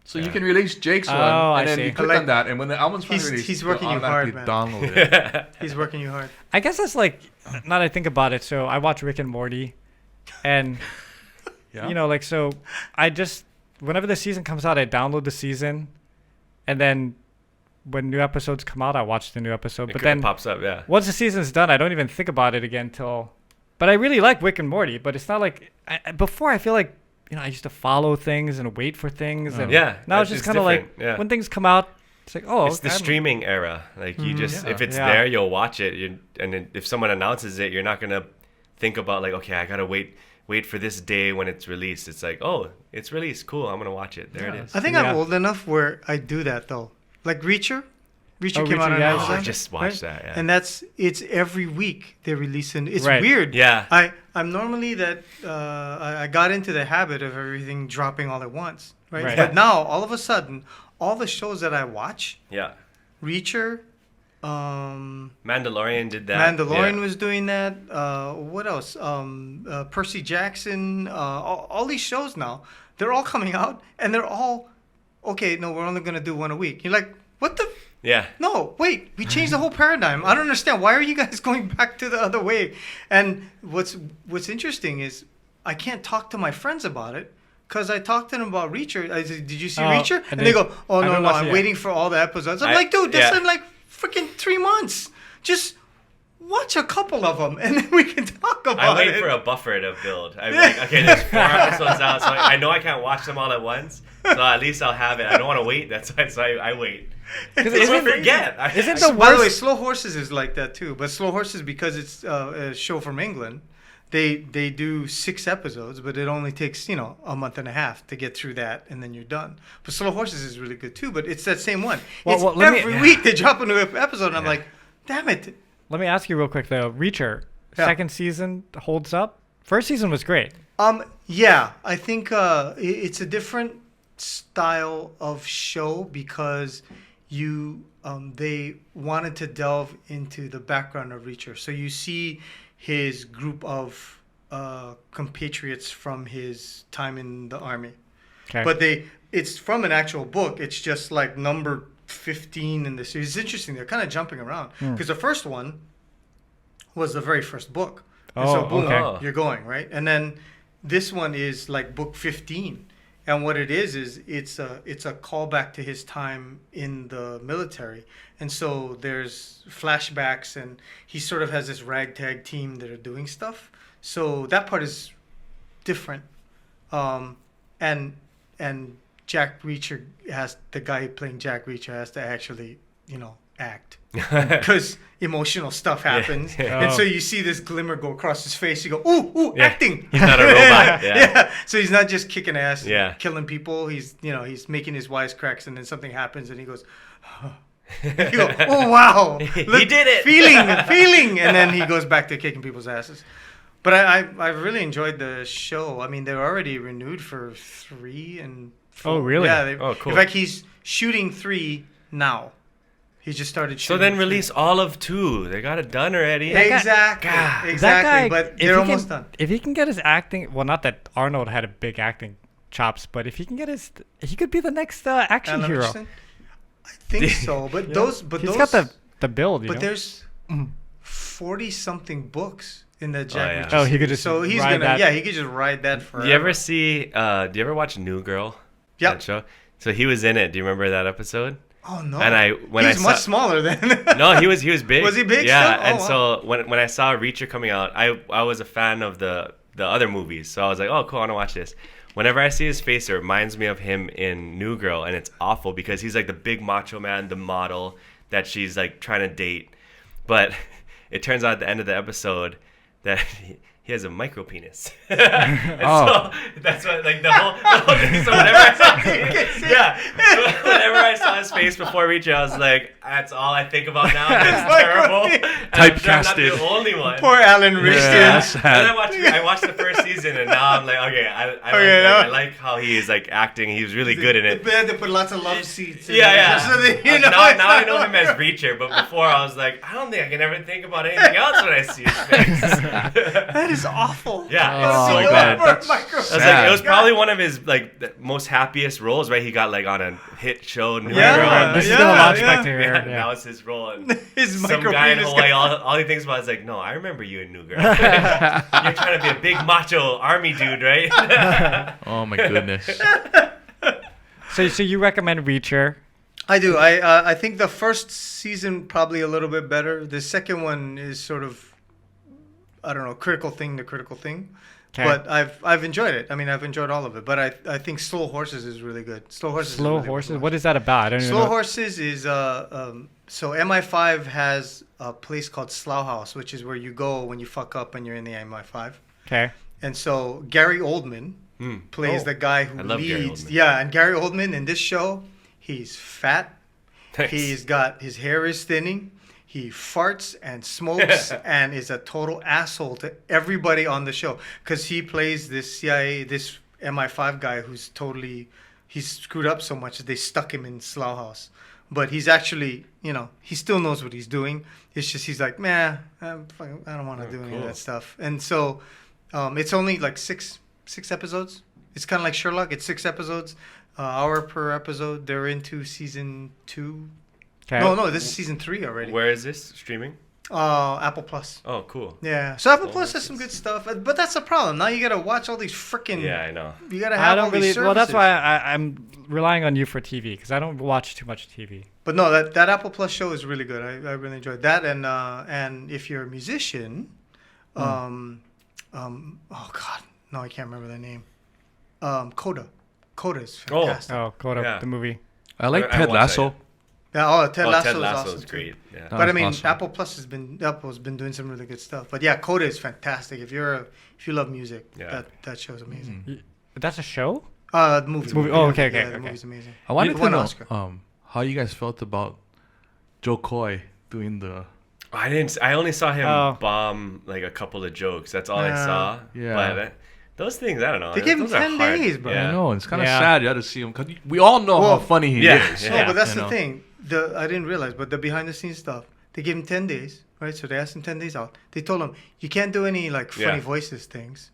So you can release Jake's one, Oh, and I then see. you click on that, and when the album's finally released, he's it'll working you hard, automatically man. download it. He's working you hard. I guess that's like now that I think about it. So I watch Rick and Morty, and Yeah. like so I just whenever the season comes out, I download the season, and then when new episodes come out, I watch the new episode. But then it pops up. Yeah. once the season's done, I don't even think about it again till. But I really like Rick and Morty. But it's not like before. I feel like I used to follow things and wait for things. And Yeah, now it's just it's kind of like different, yeah. when things come out, it's like It's the I'm- streaming era. Like you just if it's Yeah. there, you'll watch it. And then if someone announces it, you're not gonna think about like, okay, I gotta wait for this day when it's released. It's like, oh, it's released. Cool, I'm gonna watch it. There it is. I think Yeah. I'm old enough where I do that though. Like Reacher. Reacher Oh, came out Reacher, on yeah. Amazon. I just watched that. Yeah. And it's every week they're releasing. It's Right. weird. Yeah. I'm normally that I got into the habit of everything dropping all at once, right? Right. But now all of a sudden, all the shows that I watch, Yeah. Reacher, Mandalorian did that. Mandalorian Yeah. was doing that. What else? Percy Jackson. All these shows now, they're all coming out, and they're all okay. No, we're only gonna do one a week. You're like, what the? Yeah. No, wait. We changed the whole paradigm. I don't understand. Why are you guys going back to the other way? And what's interesting is I can't talk to my friends about it. Because I talked to them about Reacher. I said, did you see Reacher? And they go, oh, I no, haven't no, watched it I'm yet. waiting for all the episodes. I'm like, dude, that's in like freaking 3 months. Just watch a couple of them, and then we can talk about I wait it. for a buffer to build. I'm like, okay, there's 4 episodes out, so I know I can't watch them all at once. So at least I'll have it. I don't want to wait. That's why so I wait. Because I forget. Isn't the By the way, worst? Slow Horses is like that too. But Slow Horses, because it's a show from England, they do 6 episodes, but it only takes a month and a half to get through that, and then you're done. But Slow Horses is really good too. But it's that same one. Well, It's let me- every week they drop a new episode, and I'm like, damn it. Let me ask you real quick though. Reacher, Yeah. second season holds up. First season was great. Yeah, I think it's a different style of show because they wanted to delve into the background of Reacher. So you see his group of compatriots from his time in the army. Okay. But it's from an actual book. It's just like number 15 in the series. It's interesting. They're kind of jumping around because the first one was the very first book. And so Oh, boom, okay. you're going, right? And then this one is like book 15. And what it is it's a callback to his time in the military. And so there's flashbacks, and he sort of has this ragtag team that are doing stuff. So that part is different. And Jack Reacher the guy playing Jack Reacher has to actually, act. Because emotional stuff happens. Yeah. And so you see this glimmer go across his face. You go, ooh, Yeah. acting. He's not a robot. Yeah. So he's not just kicking ass, Yeah. killing people. He's making his wisecracks, and then something happens, and he goes, You go, oh wow, He did it. feeling, and then he goes back to kicking people's asses. But I really enjoyed the show. I mean, they're already renewed for 3 and 4. Oh, really? Yeah. Oh, cool. In fact, he's shooting 3 now. He just started So shooting. then release all of 2. They got it done already. Exactly. God. Exactly. That guy, But if they're he almost can, done. If he can get his acting, well, not that Arnold had a big acting chops, but if he can get he could be the next action Alan hero. Richardson? I think so. But Yeah. those, He's got the build. But know? there's 40-something books in the Jack yeah. Richardson. Oh, he could just So he's ride gonna, that. yeah, he could just ride that forever. Do you ever see? Do you ever watch New Girl? Yep. That show. So he was in it. Do you remember that episode? Oh no. And he's much smaller than. No, he was big. Was he big Yeah, still? Oh, and wow. so when I saw Reacher coming out, I was a fan of the other movies, so I was like, oh cool, I want to watch this. Whenever I see his face, it reminds me of him in New Girl, and it's awful because he's like the big macho man, the model that she's like trying to date, but it turns out at the end of the episode that he has a micro penis. And so that's what like the whole thing. So whenever I saw so whenever I saw his face before Reacher, I was like, that's all I think about now. It's terrible. And I'm sure I'm not the only one. Poor Alan Richardson. And then I watched the first season, and now I'm like, okay, I like how he is like acting. He was really good in it. They had to put lots of love seats. In Yeah. there, so that, you know, Now I know him as Reacher, but before I was like, I don't think I can ever think about anything else when I see his face. That is awful. Yeah, Oh, it's my so God. bad. Poor micro- I was like, it was probably one of his like the most happiest roles, right? He got like on a hit show, New Yeah, Girl. This is yeah, gonna launch yeah. back to here. Yeah, Yeah. now it's his role. And His some micro guy in penis Hawaii, guy. all he thinks about is like, no, I remember you in New Girl. You're trying to be a big macho army dude, right? Oh my goodness. So you recommend Reacher? I do. I think the first season probably a little bit better. The second one is sort of, I don't know, critical thing. Okay. But I've enjoyed it. I mean, I've enjoyed all of it. But I think Slow Horses is really good. Slow Horses. Slow is really Horses. good. What is that about? I don't even Slow know. Horses is so MI5 has a place called Slough House, which is where you go when you fuck up and you're in the MI5. Okay. And so Gary Oldman plays Oh. the guy who I love Gary leads. Oldman. Yeah, and Gary Oldman in this show, he's fat. Nice. He's got his hair is thinning. He farts and smokes and is a total asshole to everybody on the show because he plays this this MI5 guy who's he's screwed up so much that they stuck him in Slough House. But he's actually, he still knows what he's doing. It's just he's like, man, I don't want to do any of cool. that stuff. And so it's only like six episodes. It's kind of like Sherlock. It's 6 episodes, hour per episode. They're into season 2. Okay. No, this is season 3 already. Where is this streaming? Apple Plus. Oh, cool. Yeah. So Apple Plus has some good stuff, but that's the problem. Now you gotta watch all these freaking. Yeah, I know. You gotta I have all don't these really. services. Well, that's why I'm relying on you for TV because I don't watch too much TV. But no, that Apple Plus show is really good. I really enjoyed that. And if you're a musician, oh God, no, I can't remember their name. Coda. Coda is fantastic. Oh, Coda, Yeah. the movie. I like I Ted watched Lasso. Yeah, Ted Lasso Ted is Lasso awesome is too. great. Yeah. But I mean, Awesome. Apple's been doing some really good stuff. But yeah, Coda is fantastic. If you love music, Yeah. that show's amazing. That's a show. The movie. Movie. Oh, okay, Yeah, okay, the okay. movie's amazing. I wanted It to won know Oscar. how you guys felt about Joe Coy doing the. I only saw him Oh. bomb like a couple of jokes. That's all I Yeah. saw. Yeah. But those things, I don't know. They gave him Those are 10 hard. days, bro. Yeah. I know it's kind of Yeah. sad. You had to see him because we all know Well, how funny he yeah, is. yeah. No, but that's You the know? thing. I didn't realize, but the behind the scenes stuff, they gave him 10 days, right? So they asked him 10 days out. They told him, you can't do any like funny Yeah. voices things.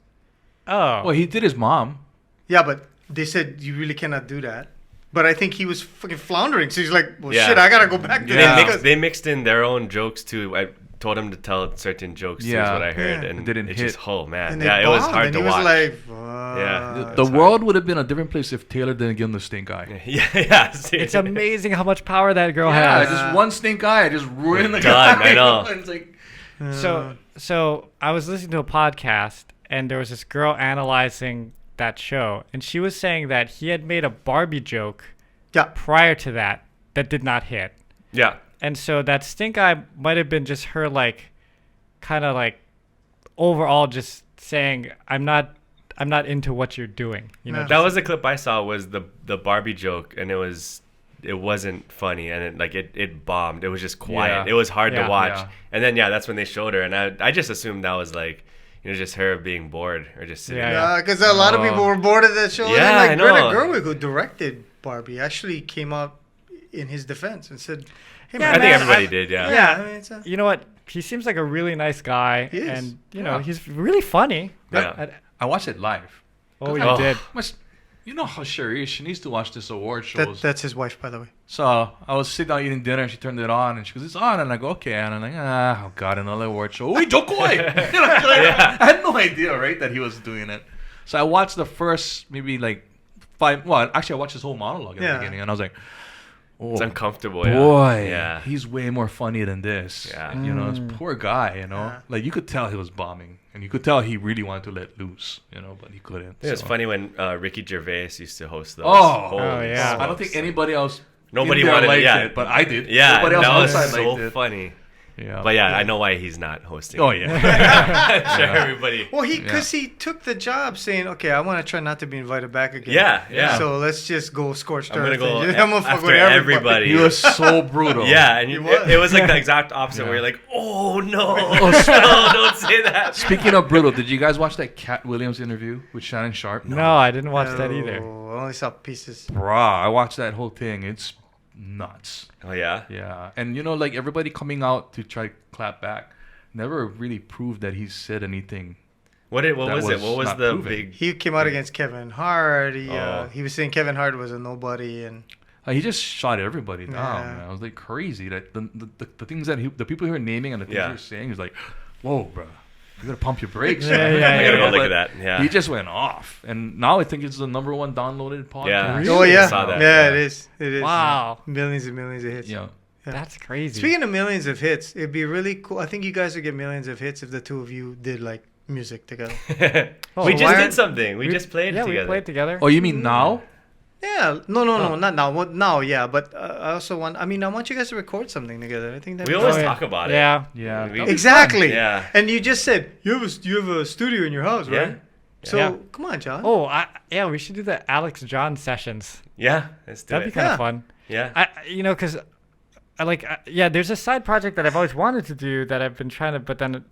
Oh. Well, he did his mom. Yeah, but they said you really cannot do that. But I think he was fucking floundering. So he's like, well, Yeah. shit, I got to go back to Yeah. this. They mixed in their own jokes too. I told him to tell certain jokes too, is Yeah. what I heard. Yeah. And It didn't it's hit. just, oh man. And they Yeah, it was bombed, hard and to he watch. was like, Yeah. The It's hard. world would have been a different place if Taylor didn't give him the stink eye. yeah. See. It's amazing how much power that girl Yeah, has. just one stink eye, just ruined the Done, guy. I know. It's like, So I was listening to a podcast and there was this girl analyzing that show and she was saying that he had made a Barbie joke yeah. prior to that did not hit. Yeah. And so that stink eye might have been just her like kind of like overall just saying I'm not into what you're doing. You know, Yeah. That was the clip I saw was the Barbie joke, and it was it wasn't funny, and it bombed. It was just quiet. Yeah. It was hard to Yeah. watch. Yeah. And then that's when they showed her, and I just assumed that was like, just her being bored or just sitting Yeah, there. Yeah, because a lot of people were bored of that show. Yeah, I and then, know. Greta Gerwig, who directed Barbie, actually came out in his defense and said, "Hey, Yeah, I think man, everybody did. Yeah. Yeah. I mean, it's a, You know what? He seems like a really nice guy, He is. and Yeah. he's really funny. Yeah. I watched it live. Oh, you Oh. did. You know how Sherry is. She needs to watch this award shows. that's his wife, by the way. So I was sitting down eating dinner, and she turned it on, and she goes, "It's on," and I go, "Okay," and I'm like, "Oh God, another award show." Wait, Jokoi! I had no idea, right, that he was doing it. So I watched the first maybe like 5. Well, actually, I watched his whole monologue at the beginning, and I was like, "Oh, It's uncomfortable. boy, Yeah. he's way more funny than this." Yeah. This poor guy. Yeah. Like you could tell he was bombing, and you could tell he really wanted to let loose. But he couldn't. It was so. funny when Ricky Gervais used to host those. Oh, Holy yeah. I don't think anybody else. Nobody in there wanted it, liked yeah. it, but I did. Yeah, Nobody else that was outside so liked it. funny. Yeah, But I know why he's not hosting. Oh it. yeah. I'm sure everybody. Well, because he took the job saying, "Okay, I want to try not to be invited back again." Yeah. So let's just go scorched I'm earth. gonna go and I'm gonna fuck after with everybody. He was so brutal. Yeah, and He was. it was like the exact opposite Yeah. where you're like, oh no, no, don't say that. Speaking of brutal, did you guys watch that Cat Williams interview with Shannon Sharp? No, I didn't watch that either. No, I only saw pieces. Bruh, I watched that whole thing. It's nuts. Oh yeah. Yeah, and like everybody coming out to try to clap back, never really proved that he said anything. What That was it? was What was not the proven. big? He came out against Kevin Hart. Oh. He was saying Kevin Hart was a nobody, and He just shot everybody down. Yeah. Man. I was like crazy that the things that the people he were naming and the things Yeah. he was saying, he was like, "Whoa, bro, you gotta pump your brakes." Yeah, man." yeah, I gotta go But look at that. Yeah. He just went off, and now I think it's the #1 downloaded podcast. Yeah. Really? oh yeah, I saw that, yeah, yeah. it is. It is. Wow. Millions and millions of hits. Yeah. Yeah. That's crazy. Speaking of millions of hits, it'd be really cool. I think you guys would get millions of hits if the two of you did like music together. Oh, we why just aren't- did something. We just played yeah, together. we played together. Oh, you mean now? Yeah, no, not now. Well, now, yeah, but I also want. I mean, I want you guys to record something together. I think that We would be always fun. talk about it. Yeah. Yeah. We- Exactly. Yeah. And you just said you have a studio in your house, right? Yeah. So Yeah. come on, John. Oh, yeah, we should do the Alex John sessions. Yeah. Let's do That'd be it. kind Yeah. of fun. Yeah. Because there's a side project that I've always wanted to do that I've been trying to, but then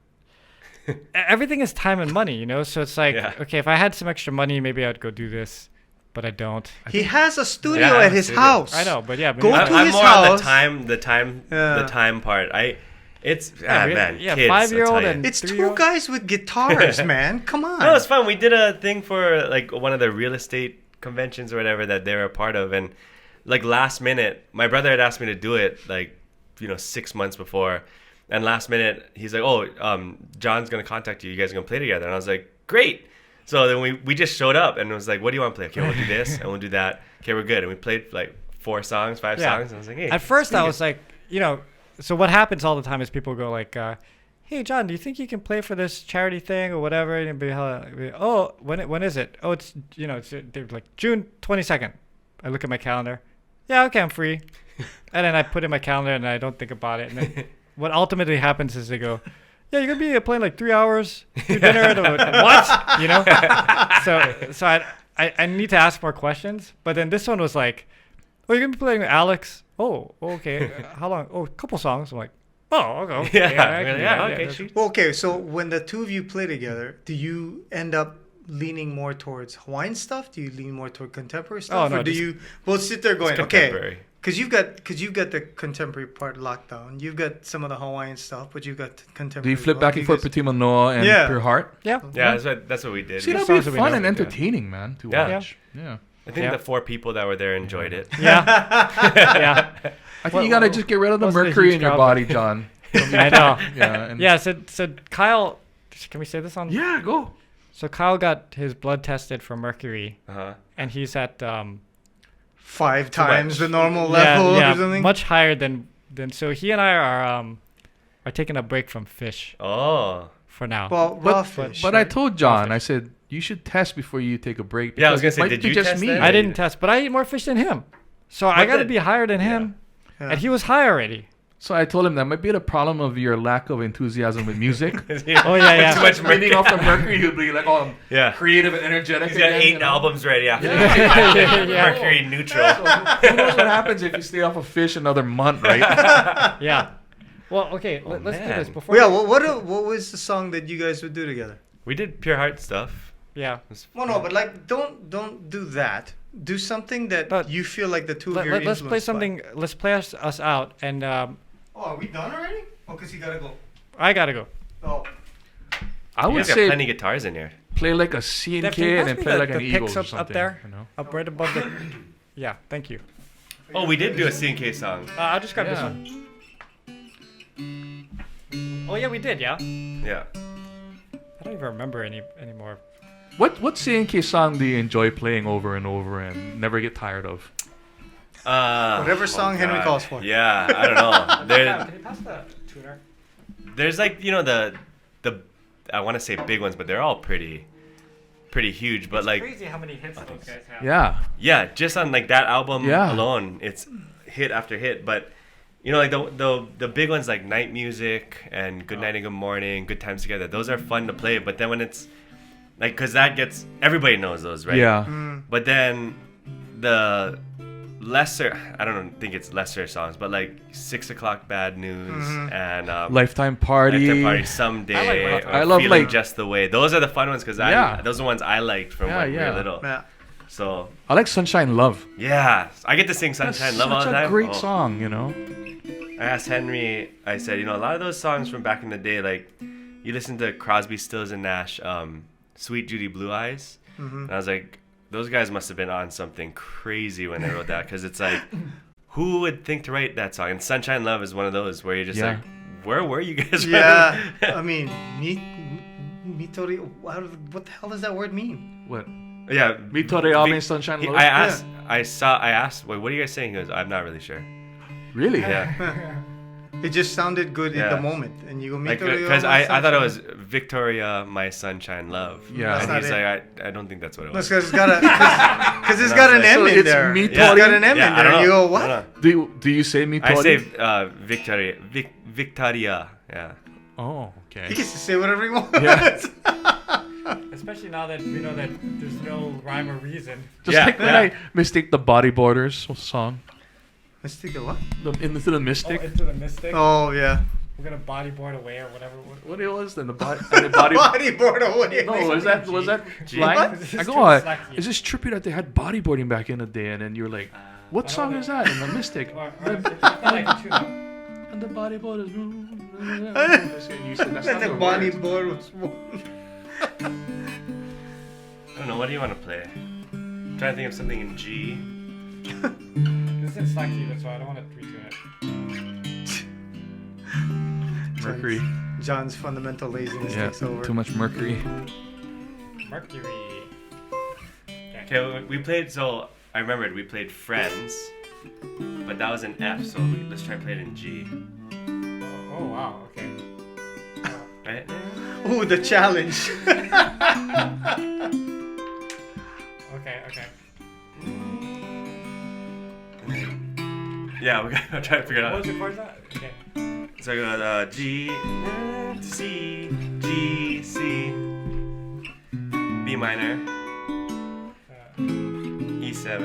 everything is time and money, So it's like, Yeah. okay, if I had some extra money, maybe I'd go do this, but I don't. He has a studio Yeah, at his studio. house. I know, but yeah. Go maybe to I'm his more on house. the time part. Man, yeah, kids, 5-year-old I'll tell you. and It's two 3-year-old. guys with guitars, man. Come on. No, it's fun. We did a thing for like one of the real estate conventions or whatever that they were a part of, and like last minute, my brother had asked me to do it 6 months before, and last minute he's like, "Oh, John's gonna contact you. You guys are gonna play together." And I was like, "Great." So then we just showed up and it was like, "What do you want to play?" Okay, we'll do this and we'll do that. Okay, we're good. And we played like 5 songs, and I was like, "Hey." At first, I pretty was like, so what happens all the time is people go like, "Hey, John, do you think you can play for this charity thing or whatever?" And it'd be, "Oh, when is it? Oh, it's they're like June 22nd." I look at my calendar. Yeah, okay, I'm free. And then I put in my calendar and I don't think about it. And then what ultimately happens is they go, "Yeah, you're gonna be playing like 3 hours, do dinner." And I'm like, what? So I need to ask more questions. But then this one was like, "Oh, you're gonna be playing with Alex." Oh, okay. How long? Oh, a couple songs. I'm like, "Oh, okay." Yeah, I can do yeah, that, okay, yeah. shoot. Well, okay, so when the two of you play together, do you end up leaning more towards Hawaiian stuff? Do you lean more toward contemporary stuff? no, or do just- you both sit there going, It's okay, contemporary. because you've got the contemporary part locked down. You've got some of the Hawaiian stuff, but you've got contemporary. Do you flip as well. back and forth between Manoa and Yeah. Pure Heart? Yeah. Yeah, that's what we did. See, that'd songs be that we fun know. and entertaining, man, to Yeah. watch. Yeah. I think Yeah. the 4 people that were there enjoyed it. Yeah. Yeah. I think you gotta just get rid of the wasn't a mercury huge in your crowd, body, John. I know. Yeah. And Yeah. So Kyle, can we say this on? Yeah, go. So Kyle got his blood tested for mercury, Uh-huh. and he's at 5 times much. the normal level or something. much higher than. So he and I are taking a break from fish Oh. for now. Well, raw But, fish. but I right? told John, I said, you should test before you take a break. Yeah, I was because gonna it say, might did be you just test me. that? I didn't test, but I eat more fish than him, so I But got to the- be higher than him, Yeah. and he was high already. So I told him that might be the problem of your lack of enthusiasm with music. Oh yeah, Too yeah. much Reading off the Mercury, you'd be like, oh, I'm Yeah. creative and energetic. He's got again, 8 you know? albums ready after Yeah. Mercury neutral. Who knows what happens if you stay off of Fish another month, right? Yeah. Well, okay. Let's do man. this before. Yeah. What was the song that you guys would do together? We did Pure Heart stuff. Yeah. Well, no, but like, don't do that. Do something that But you feel like the two of you are Let's play influenced by. something. Let's play us out, and Oh, are we done already? Oh, because you gotta go. I gotta go. Oh. I You would guys got say plenty guitars in here. play like a C and Dev, can K you and pass then me play the- like an the Eagles picks or up something. there? You know? Up right above the. Yeah. Thank you. Oh, we did do a C&K song. I'll just grab this Yeah. one. Oh yeah, we did. Yeah. Yeah. I don't even remember anymore. What C and K song do you enjoy playing over and over and never get tired of? Whatever song Henry God. calls for. Yeah, I don't know. There, Can you pass the tuner? there's like the I want to say big ones, but they're all pretty huge. But like Crazy how many hits those guys have. Yeah. just on like that album Yeah. alone, it's hit after hit. But like the big ones like Night Music and Good Night and Good Morning, Good Times Together. Those are fun to play. But then when it's like, because that gets everybody knows those, right? Yeah. But then the lesser, I don't think it's lesser songs, but like 6 O'Clock Bad News and Lifetime Party. Lifetime Party Someday. I like Lifetime. Or I love, Feeling like- Just the Way. Those are the fun ones because Yeah. those are the ones I liked from Yeah, when we yeah. were little. Yeah. So I like Sunshine Love. yeah, I get to sing That's Sunshine Love all such the time. a great Oh. song, you know. I asked Henry, I said, a lot of those songs from back in the day, like you listen to Crosby, Stills and Nash, Sweet Judy Blue Eyes. And I was like, those guys must have been on something crazy when they wrote that, because it's like, who would think to write that song? And Sunshine Love is one of those where you're just Yeah. like, where were you guys? Yeah. I mean, Mitori. What the hell does that word mean? What? Yeah. Me Tore Ame Sunshine Love. I asked, wait, what are you guys saying? He goes, I'm not really sure. Really? Yeah. It just sounded good in Yeah. the moment, and you go Like, Mitori. because I thought it was Victoria, my sunshine, love. Yeah. And That's he's not like, I don't think that's what it No, was. because it's got because it's got an So M in it's there. Mitori? It's got an M Yeah, in I there. don't You know. go I what? don't know. Do you say Me Tore? I say Victoria. Victoria. Yeah. Oh, okay. He gets to say whatever he wants. Yeah. Especially now that we know that there's no rhyme or reason. Just Yeah, like when yeah. I mistake the Bodyboarders song. Let's take a what? Into the Mystic. Into the mystic. Oh yeah. We're gonna bodyboard away or whatever. What it was then the body. Bodyboard away. No, was that Gee. line? What? This I is go, too oh, slacky. is this trippy that they had bodyboarding back in the day? And then you're like, what song is that? And the Mystic. Or it's not like a tune-up. And the bodyboarders. And you said that's And not the the words. bodyboard was. I don't know. What do you want to play? I'm trying to think of something in G. This is slack even, so I don't want to retune it. Mercury. John's fundamental laziness Yeah, takes over. too much Mercury. Mercury. Okay, we played. So I remembered we played Friends, but that was an F. So let's try and play it in G. Oh wow. Okay. Right? Ooh, the challenge. Okay. Yeah, we're gonna try to figure it What out. was your chords at? Okay. So I got G, C, G, C, B minor, E7,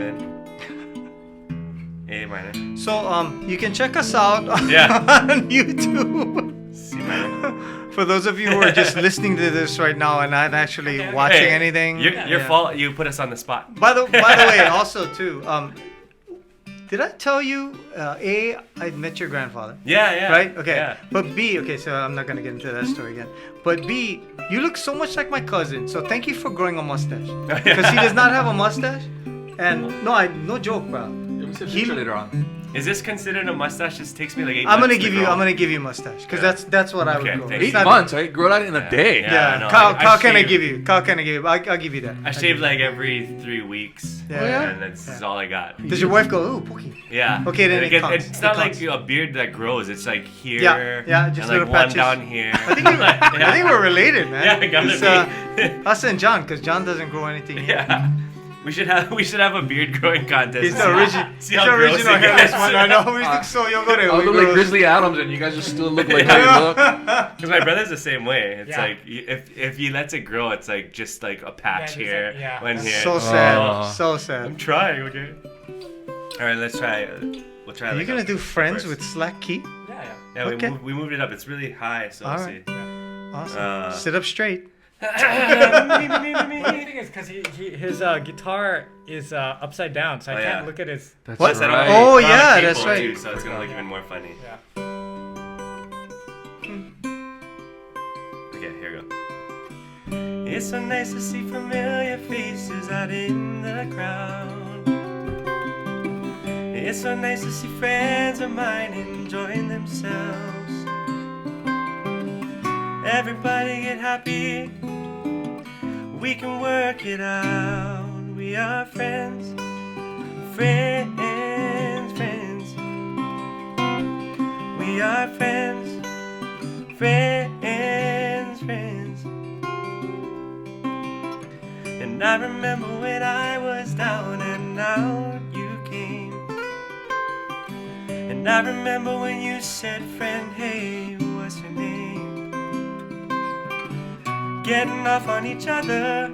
A minor, So you can check us out Yeah. on YouTube. C minor. For those of you who are just listening to this right now and not actually watching Hey, anything. Your Yeah. fault. You put us on the spot. By the way, also too, did I tell you? A, I met your grandfather. Yeah. Right? Okay. Yeah. But B, okay, so I'm not gonna get into that story again. But B, you look so much like my cousin. So thank you for growing a mustache. Because he does not have a mustache. And no joke, bro. He- later on. Is this considered a mustache? This takes me like 8 I'm months gonna to give you. grow. I'm gonna give you a mustache because Yeah. that's what I would Okay, go. thank It's 8 not- months, right? Grow that in a day. Yeah. Yeah, no, Kyle can I shaved- give you? Kyle can I give you? I'll give you that. I shave like every 3 weeks. Yeah. Oh, yeah? And that's all I got. Does your wife go? Ooh, Pookie. Yeah. Okay, then And it counts. it's It not counts. like a beard that grows. It's like here. Yeah, just and little like one patches. down here. I think we're related, man. Yeah, gotta It's, be. us and John, because John doesn't grow anything here. Yeah. We should have a beard growing contest. He's the original. See He's how the gross original it hairless gets. one. I know. We think so. You'll go there. I look like Grizzly Adams, and you guys just still look like how you look. Because my brother's the same way. It's Yeah. like if he lets it grow, it's like just like a patch Yeah, here, yeah. one here. So sad. Oh. So I'm sad. trying. Okay. All right, let's try. We'll try. Are you like gonna a do Friends first. with slack key? Yeah. Yeah, Okay. we moved it up. It's really high, so All we'll right. see. Awesome. Sit up straight. Well, the thing is, because his guitar is upside down, so I Oh, can't yeah. look at his. That's What? right. Oh, We're on a yeah, cable that's right. Too, so it's gonna look even more funny. Yeah. Okay, here we go. It's so nice to see familiar faces out in the crowd. It's so nice to see friends of mine enjoying themselves. Everybody get happy. We can work it out. We are friends. Friends, friends. We are friends. Friends, friends. And I remember when I was down and out, you came. And I remember when you said, friend, hey, what's your name? Getting off on each other,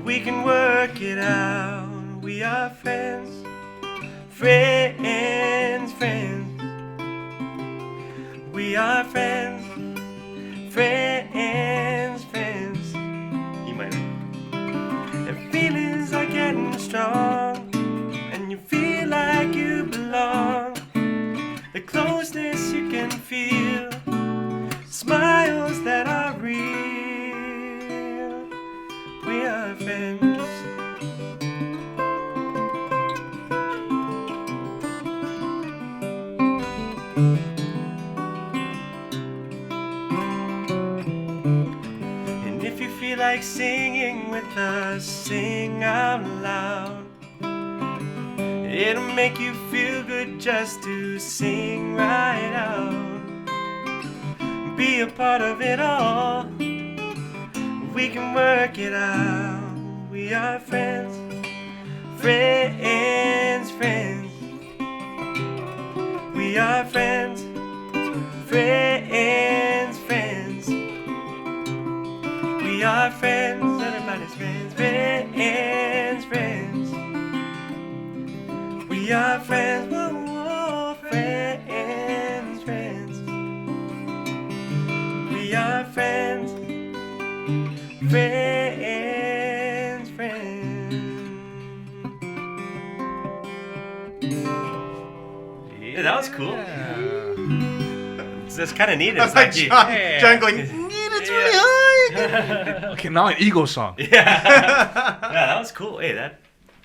we can work it out. We are friends, friends, friends. We are friends, friends, friends. You might know. And feelings are getting strong, and you feel like you belong. The closeness you can feel, smiles that are real. We are friends. And if you feel like singing with us, sing out loud. It'll make you feel good just to sing right out. Be a part of it all. We can work it out. We are friends, friends, friends. We are friends, friends, friends. We are friends, everybody's friends, friends, friends. We are friends, whoa, whoa, friends, friends. We are friends, friends, friends. Yeah, that was cool. It's kind of neat. It's like John going, it's really high. Okay, now an ego song. yeah, that was cool. Hey,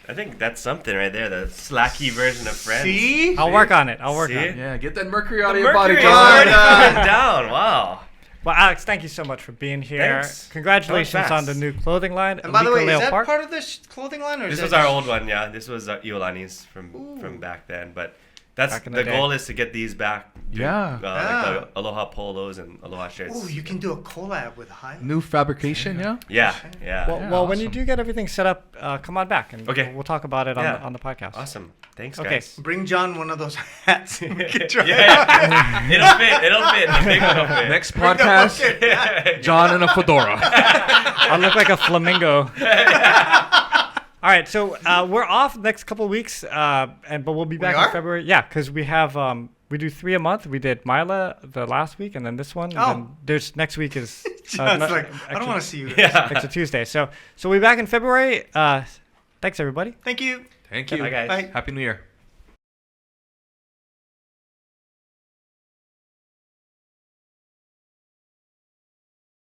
I think that's something right there. The slacky version of Friends. See? I'll work on it. I'll work See? on it. Yeah, get that mercury out The of your body, mercury is John. already coming down. Wow. Well, Alex, thank you so much for being here. Thanks. Congratulations That was on the fast. new clothing line. And by the way, is Alikaleo that Park. part of the clothing line? Or This is was that our just- old one, yeah. This was Iolani's from back then, but that's Back in the the day. goal is to get these back. Yeah. Like the Aloha polos and Aloha shirts. Oh, you can do a collab with High. New fabrication, yeah? Yeah, yeah. Well, Yeah, well when you awesome. do get everything set up, come on back and Okay. we'll talk about it on, Yeah. on the podcast. Awesome. Thanks, Okay. guys. Bring John one of those hats. We can try Yeah. It'll fit. It'll fit. The big one will fit. Next podcast, John in a fedora. I'll look like a flamingo. All right, so we're off next couple of weeks, but we'll be back are? in February. Yeah, because we have we do 3 a month. We did Mila the last week, and then this one. Oh. And then there's next week is John's like, I don't want to see you. Yeah. Next Tuesday. So we'll be back in February. Thanks everybody. Thank you. Thank you. Bye, guys. Bye. Happy New Year.